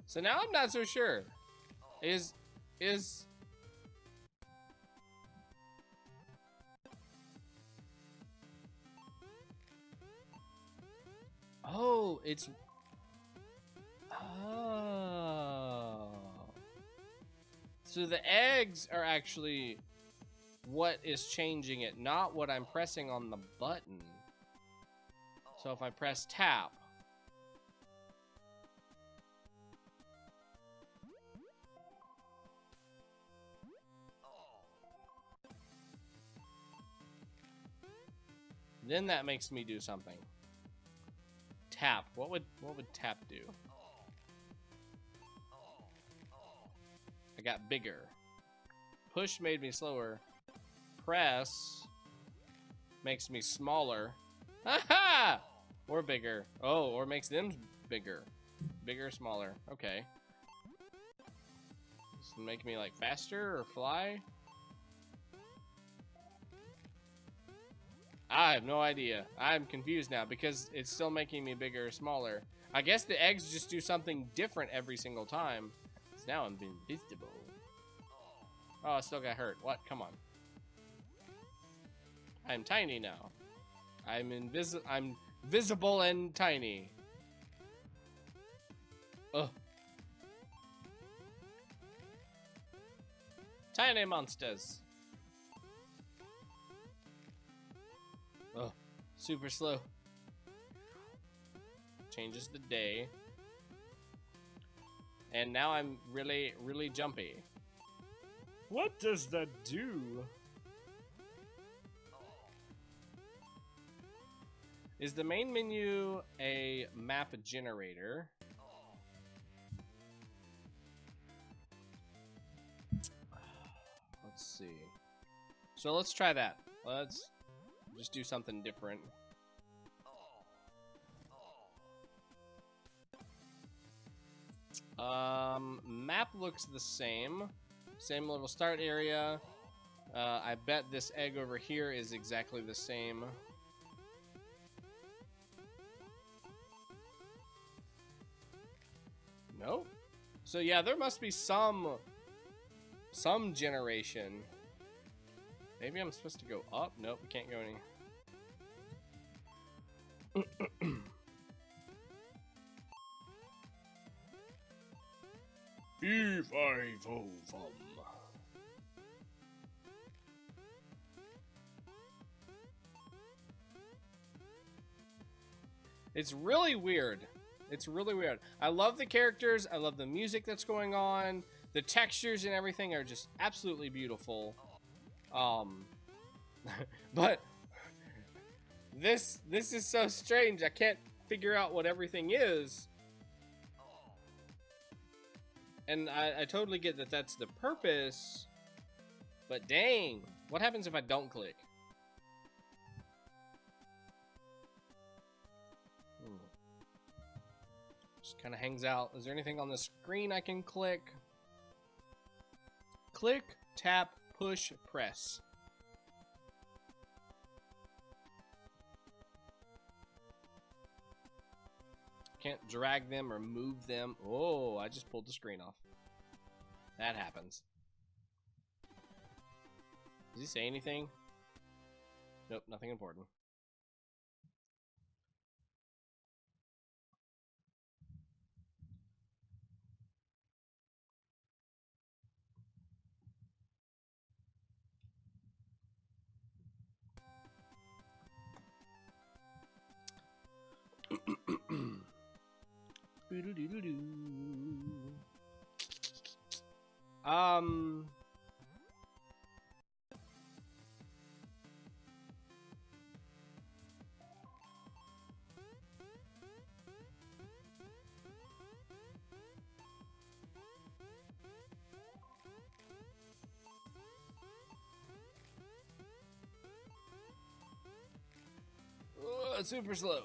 So now I'm not so sure. Is oh, it's oh. So the eggs are actually what is changing it, not what I'm pressing on the button. So if I press tap, then that makes me do something. Tap. What would tap do? I got bigger. Push made me slower. Press makes me smaller. Aha! Or bigger. Oh, or makes them bigger. Bigger, smaller. Okay. Does it make me like faster or fly? I have no idea. I'm confused now because it's still making me bigger or smaller. I guess the eggs just do something different every single time. So now I'm invisible. Oh, I still got hurt. What? Come on. I'm tiny now. I'm visible and tiny. Ugh. Tiny monsters. Oh, super slow. Changes the day. And now I'm really, really jumpy. What does that do? Is the main menu a map generator? Let's see. So let's try that. Let's just do something different. Map looks the same. Same little start area. I bet this egg over here is exactly the same. No? So yeah, there must be some generation. Maybe I'm supposed to go up? Nope, we can't go any. E505. It's really weird. It's really weird. I love the characters. I love the music that's going on. The textures and everything are just absolutely beautiful. But this is so strange. I can't figure out what everything is. And I totally get that that's the purpose. But dang, what happens if I don't click? Just kind of hangs out. Is there anything on the screen I can click? Click, tap, push, press. Can't drag them or move them. Oh, I just pulled the screen off. That happens. Does he say anything? Nope, nothing important. It's super slow.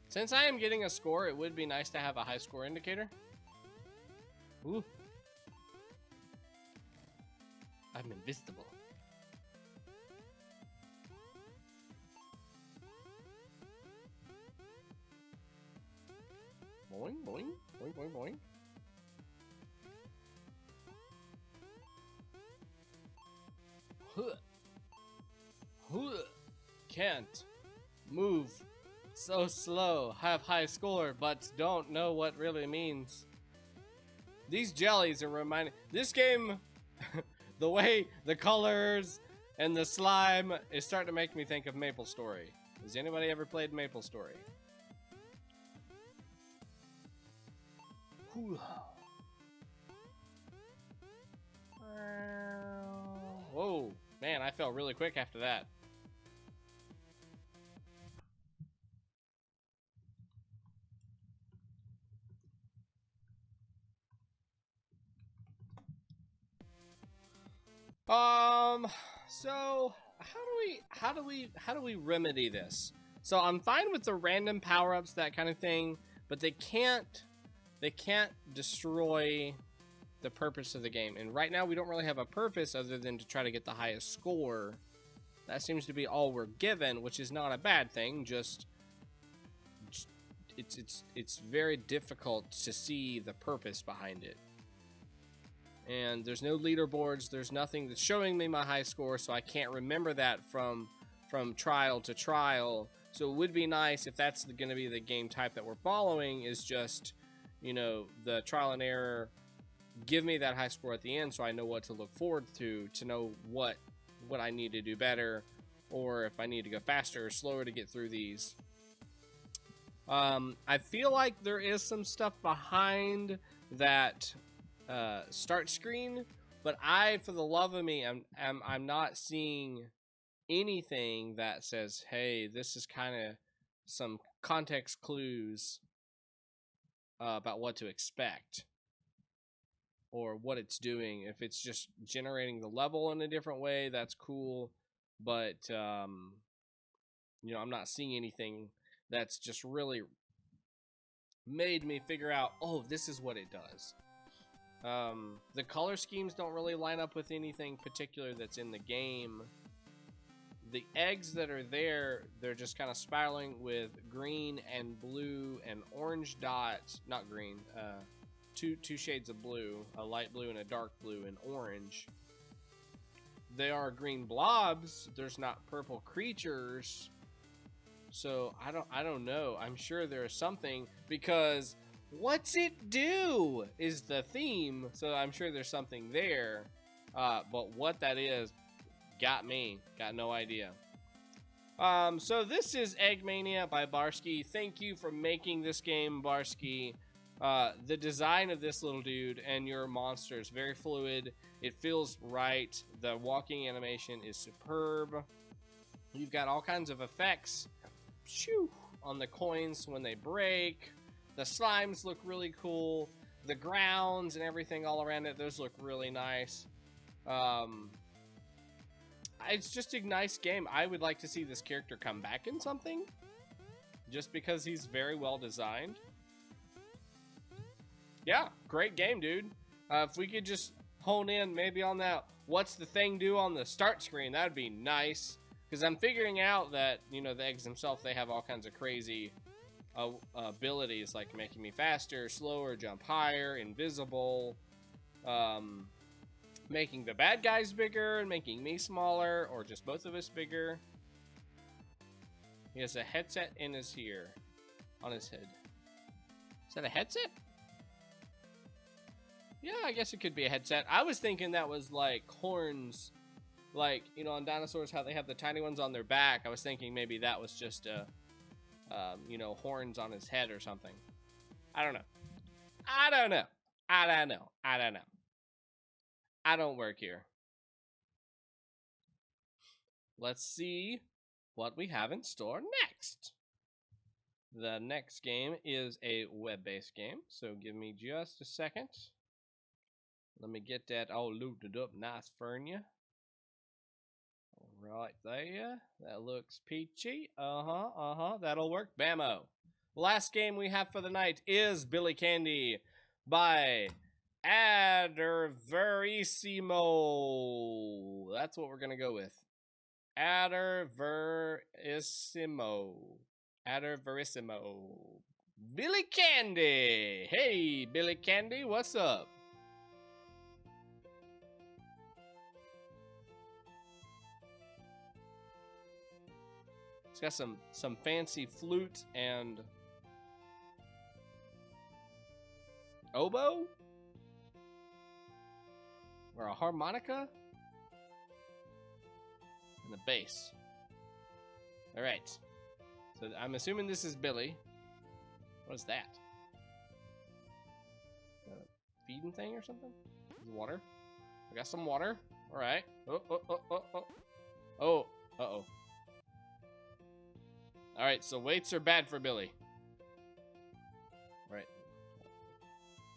Since I am getting a score, it would be nice to have a high score indicator. Ooh. I'm invisible. Boing, boing, boing, boing, boing. Huh. Huh. Can't move. So slow, have high score, but don't know what really means. These jellies are reminding this game, the way the colors and the slime is starting to make me think of Maple Story. Has anybody ever played Maple Story? Whoa, man, I fell really quick after that. So how do we remedy this? So I'm fine with the random power-ups, that kind of thing, but they can't destroy the purpose of the game. And right now we don't really have a purpose other than to try to get the highest score. That seems to be all we're given, which is not a bad thing, just it's very difficult to see the purpose behind it. And there's no leaderboards, there's nothing that's showing me my high score, so I can't remember that from trial to trial. So it would be nice if that's going to be the game type that we're following, is just, you know, the trial and error, give me that high score at the end so I know what to look forward to know what I need to do better, or if I need to go faster or slower to get through these. I feel like there is some stuff behind that start screen, but for the love of me, I'm not seeing anything that says, hey, this is kind of some context clues about what to expect or what it's doing. If it's just generating the level in a different way, that's cool, but you know, I'm not seeing anything that's just really made me figure out, oh, this is what it does. The color schemes don't really line up with anything particular that's in the game. The eggs that are there, they're just kind of spiraling with green and blue and orange dots. Not green, two shades of blue, a light blue and a dark blue and orange. They are green blobs. There's not purple creatures. So I don't know. I'm sure there's something, because what's it do is the theme. So I'm sure there's something there. But what that is, got no idea. So this is EggMania by Barskey. Thank you for making this game, Barskey. The design of this little dude and your monster is very fluid. It feels right. The walking animation is superb. You've got all kinds of effects on the coins when they break. The slimes look really cool. The grounds and everything all around it, those look really nice. It's just a nice game. I would like to see this character come back in something, just because he's very well designed. Yeah, great game, dude. If we could just hone in maybe on that, what's the thing do on the start screen, that'd be nice. Because I'm figuring out that, you know, the eggs themselves, they have all kinds of crazy abilities, like making me faster, slower, jump higher, invisible, making the bad guys bigger and making me smaller, or just both of us bigger. He has a headset in his ear, on his head. Is that a headset? Yeah, I guess it could be a headset. I was thinking that was like horns, like, you know, on dinosaurs, how they have the tiny ones on their back. I was thinking maybe that was just you know, horns on his head or something. I don't know. I don't know. I don't know. I don't know. I don't work here. Let's see what we have in store next. The next game is a web-based game, so give me just a second. Let me get that all looted up nice for you. Right there. That looks peachy. That'll work. Bammo. Last game we have for the night is Billy Candy by adrverissimo. That's what we're going to go with. Adrverissimo. Adrverissimo. Billy Candy. Hey, Billy Candy, what's up? It's got some fancy flute and oboe? Or a harmonica? And a bass. Alright. So I'm assuming this is Billy. What is that? A feeding thing or something? Water? I got some water. Alright. Oh. Uh-oh. Alright, so weights are bad for Billy. Right. I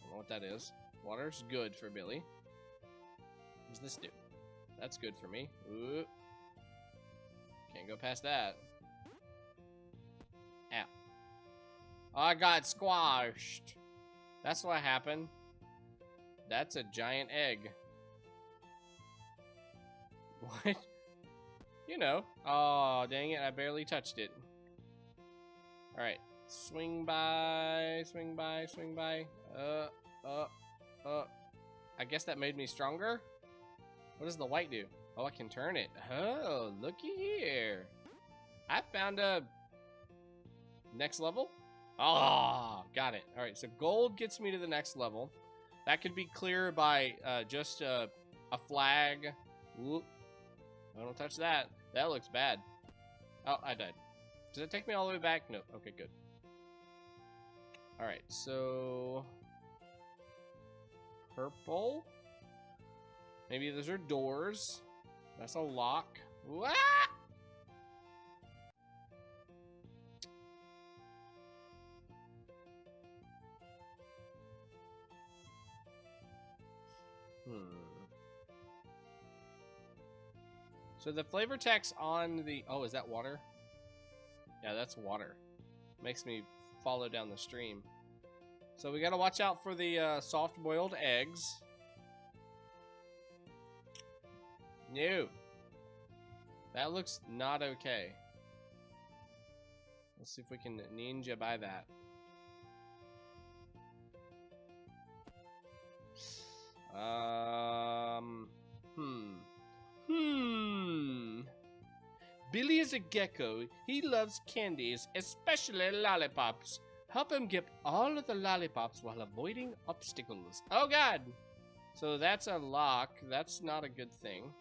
don't know what that is. Water's good for Billy. What does this do? That's good for me. Ooh. Can't go past that. Ow. I got squashed. That's what happened. That's a giant egg. What? You know. Oh, dang it. I barely touched it. Alright. Swing by. I guess that made me stronger. What does the white do? Oh, I can turn it. Oh, looky here. I found a next level. Oh, got it. Alright, so gold gets me to the next level. That could be clear by just a flag. Whoop. I don't touch that. That looks bad. Oh, I died. Does it take me all the way back? No. Okay, good. Alright, so purple. Maybe those are doors. That's a lock. Wah! So the flavor text on the... Oh, is that water? Yeah, that's water. Makes me follow down the stream. So we gotta watch out for the soft-boiled eggs. No. That looks not okay. Let's see if we can ninja by that. Billy is a gecko. He loves candies, especially lollipops. Help him get all of the lollipops while avoiding obstacles. Oh god! So that's a lock. That's not a good thing.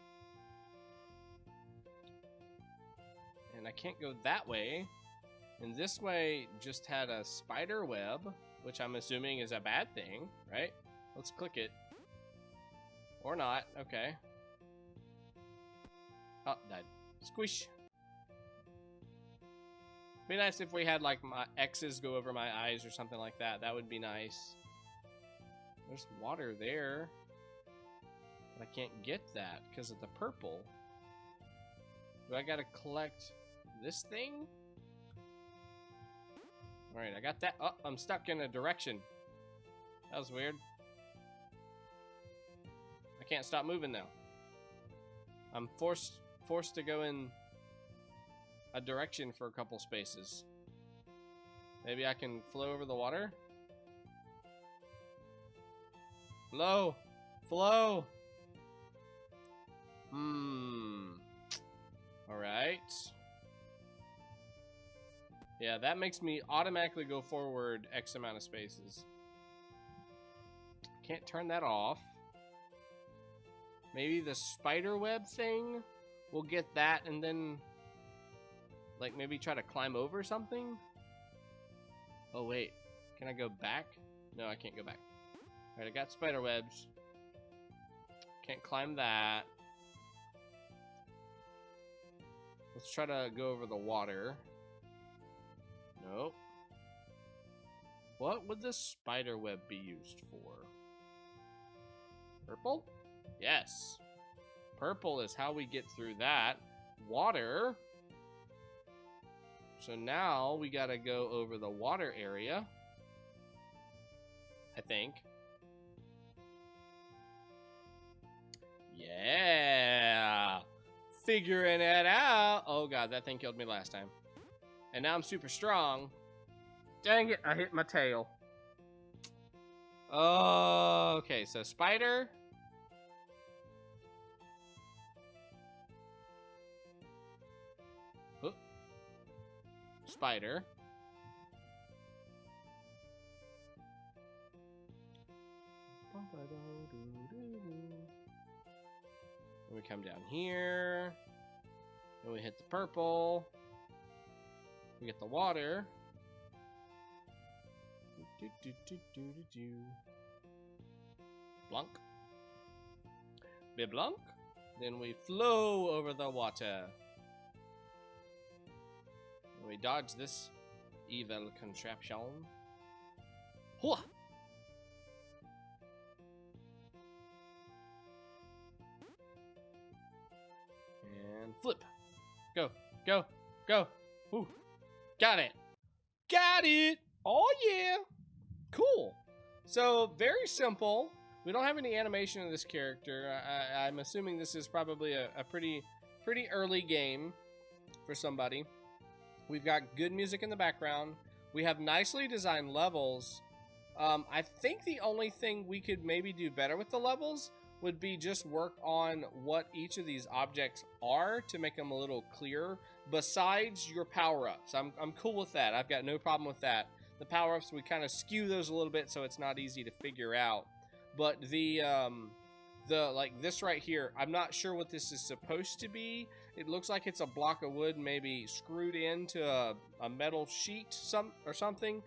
And I can't go that way. And this way just had a spider web, which I'm assuming is a bad thing, right? Let's click it. Or not. Okay. Oh, died. Squish. Be nice if we had like my X's go over my eyes or something like that. That would be nice. There's water there. But I can't get that because of the purple. Do I gotta collect this thing? Alright, I got that. Oh, I'm stuck in a direction. That was weird. I can't stop moving now. I'm forced to go in a direction for a couple spaces. Maybe I can flow over the water? Flow! Flow! Alright. Yeah, that makes me automatically go forward X amount of spaces. Can't turn that off. Maybe the spider web thing? We'll get that and then, like, maybe try to climb over something? Oh, wait. Can I go back? No, I can't go back. Alright, I got spider webs. Can't climb that. Let's try to go over the water. Nope. What would the spider web be used for? Purple? Yes. Purple is how we get through that. Water. So now we gotta go over the water area. I think. Yeah. Figuring it out. Oh god, that thing killed me last time. And now I'm super strong. Dang it, I hit my tail. Oh, okay, so spider. Oh. Spider. And we come down here. And we hit the purple. We get the water. Blunk. Biblunk. Then we flow over the water. And we dodge this evil contraption. Hua! And flip. Go, go, go. Ooh. Got it. Got it. Oh, yeah. Cool. So, very simple. We don't have any animation of this character. I'm assuming this is probably a pretty early game for somebody. We've got good music in the background. We have nicely designed levels. I think the only thing we could maybe do better with the levels would be just work on what each of these objects are to make them a little clearer, besides your power-ups. I'm cool with that. I've got no problem with that. The power-ups, we kind of skew those a little bit so it's not easy to figure out. But the like this right here, I'm not sure what this is supposed to be. It looks like it's a block of wood maybe screwed into a metal sheet or something.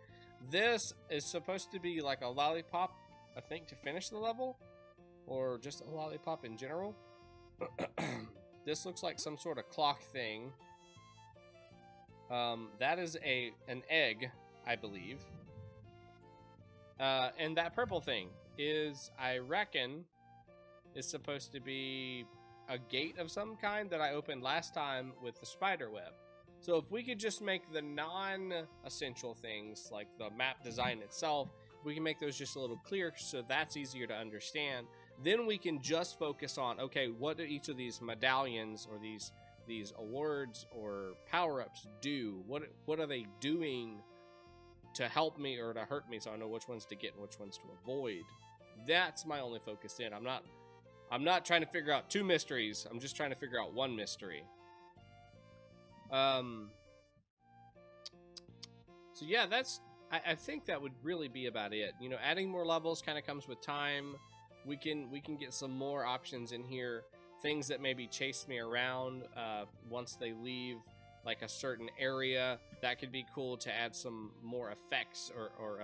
This is supposed to be like a lollipop, I think, to finish the level. Or just a lollipop in general. This looks like some sort of clock thing. That is an egg, I believe. And that purple thing is, I reckon, is supposed to be a gate of some kind that I opened last time with the spider web. So if we could just make the non-essential things, like the map design itself, we can make those just a little clearer so that's easier to understand. Then we can just focus on, okay, what do each of these medallions or these awards or power-ups do? What are they doing to help me or to hurt me, so I know which ones to get and which ones to avoid? That's my only focus in. I'm not trying to figure out two mysteries. I'm just trying to figure out one mystery. So yeah, I think that would really be about it. You know, adding more levels kind of comes with time. We can get some more options in here. Things that maybe chase me around once they leave like a certain area. That could be cool to add some more effects or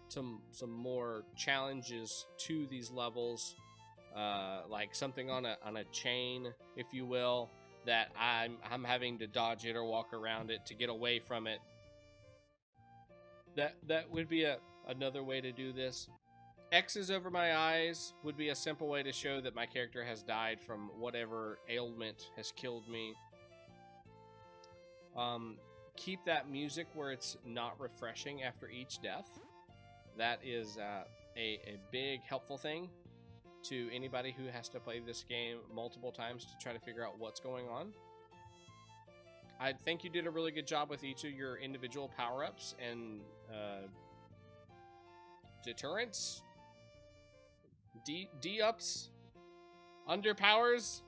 some more challenges to these levels. Like something on a chain, if you will, that I'm having to dodge it or walk around it to get away from it. That would be another way to do this. X's over my eyes would be a simple way to show that my character has died from whatever ailment has killed me. Keep that music where it's not refreshing after each death. That is a big helpful thing to anybody who has to play this game multiple times to try to figure out what's going on. I think you did a really good job with each of your individual power-ups and deterrents, D-ups, underpowers,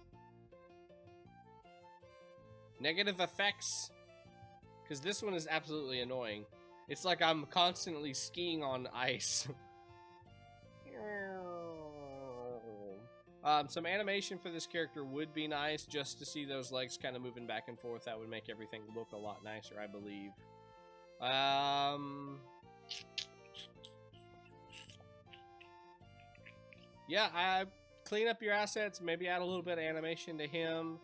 negative effects, because this one is absolutely annoying. It's like I'm constantly skiing on ice. Some animation for this character would be nice, just to see those legs kind of moving back and forth. That would make everything look a lot nicer, I believe. Yeah, clean up your assets, maybe add a little bit of animation to him.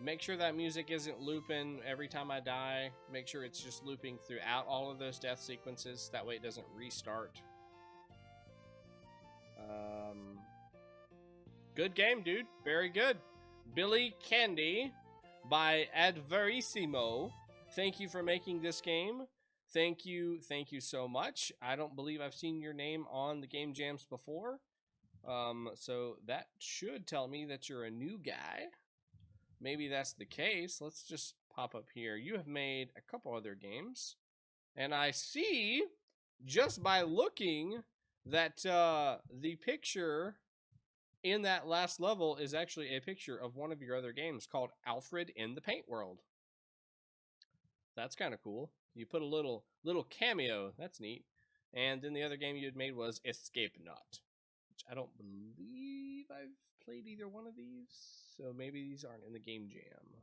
Make sure that music isn't looping every time I die. Make sure it's just looping throughout all of those death sequences. That way it doesn't restart. Good game, dude. Very good. Billy Candy by Adverissimo. Thank you for making this game. Thank you so much. I don't believe I've seen your name on the Game Jams before. So that should tell me that you're a new guy. Maybe that's the case. Let's just pop up here. You have made a couple other games. And I see, just by looking, that the picture in that last level is actually a picture of one of your other games called Alfred in the Paint World. That's kind of cool. You put a little cameo. That's neat. And then the other game you had made was Escape Not, which I don't believe I've played either one of these. So maybe these aren't in the Game Jam.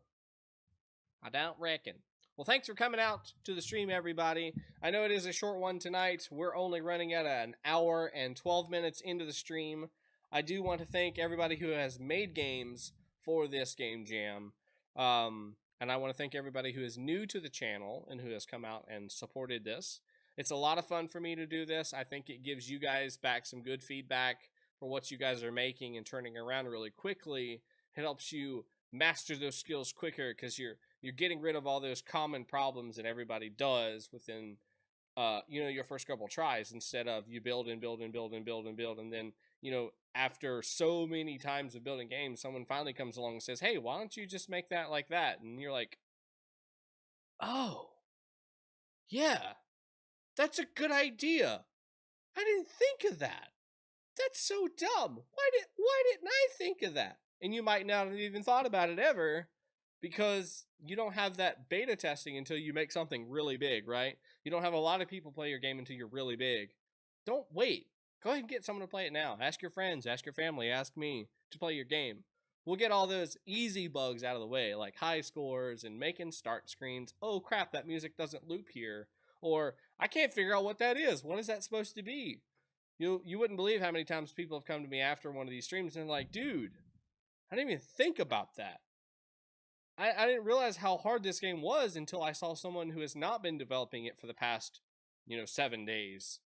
I don't reckon. Well, thanks for coming out to the stream, everybody. I know it is a short one tonight. We're only running at an hour and 12 minutes into the stream. I do want to thank everybody who has made games for this Game Jam. And I want to thank everybody who is new to the channel and who has come out and supported this. It's a lot of fun for me to do this. I think it gives you guys back some good feedback for what you guys are making and turning around really quickly. It helps you master those skills quicker because you're getting rid of all those common problems that everybody does within your first couple tries, instead of you build and build and build and build and build, and then after so many times of building games, someone finally comes along and says, hey, why don't you just make that like that? And you're like, oh yeah, that's a good idea. I didn't think of that. That's so dumb. Why didn't I think of that? And you might not have even thought about it ever, because you don't have that beta testing until you make something really big, right? You don't have a lot of people play your game until you're really big. Don't wait. Go ahead and get someone to play it now. Ask your friends, ask your family, ask me to play your game. We'll get all those easy bugs out of the way, like high scores and making start screens. Oh crap, that music doesn't loop here. Or, I can't figure out what that is. What is that supposed to be? You wouldn't believe how many times people have come to me after one of these streams and like, dude, I didn't even think about that. I didn't realize how hard this game was until I saw someone who has not been developing it for the past, 7 days.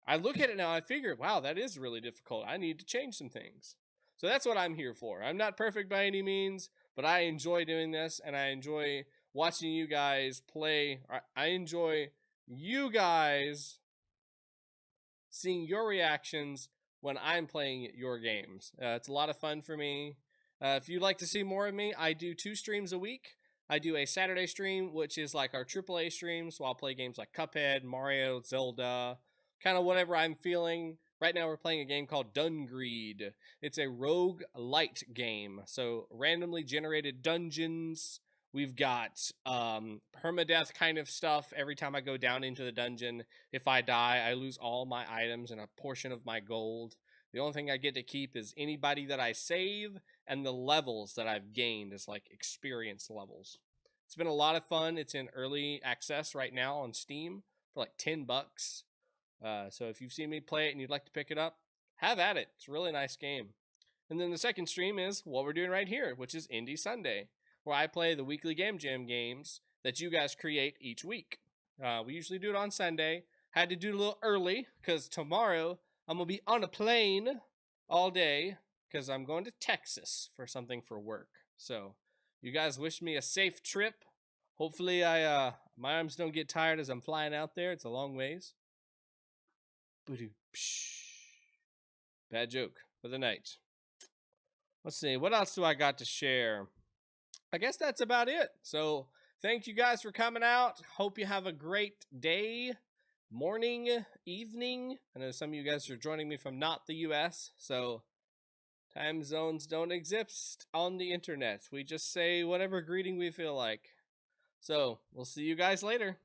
I look at it now, I figure, wow, that is really difficult. I need to change some things. So that's what I'm here for. I'm not perfect by any means, but I enjoy doing this, and I enjoy watching you guys play. I enjoy you guys seeing your reactions when I'm playing your games. It's a lot of fun for me. If you'd like to see more of me, I do 2 streams a week. I do a Saturday stream, which is like our AAA stream, so I'll play games like Cuphead, Mario, Zelda, kind of whatever I'm feeling. Right now we're playing a game called Dungreed. It's a rogue-lite game, so randomly generated dungeons. We've got permadeath kind of stuff. Every time I go down into the dungeon, if I die, I lose all my items and a portion of my gold. The only thing I get to keep is anybody that I save and the levels that I've gained as like experience levels. It's been a lot of fun. It's in early access right now on Steam for like $10. So if you've seen me play it and you'd like to pick it up, have at it. It's a really nice game. And then the second stream is what we're doing right here, which is Indie Sunday, where I play the weekly Game Jam games that you guys create each week. We usually do it on Sunday. Had to do it a little early because tomorrow I'm going to be on a plane all day because I'm going to Texas for something for work. So you guys wish me a safe trip. Hopefully my arms don't get tired as I'm flying out there. It's a long ways. Bad joke for the night. Let's see. What else do I got to share? I guess that's about it. So thank you guys for coming out. Hope you have a great day, morning, evening. I know some of you guys are joining me from not the US, so time zones don't exist on the internet. We just say whatever greeting we feel like. So we'll see you guys later.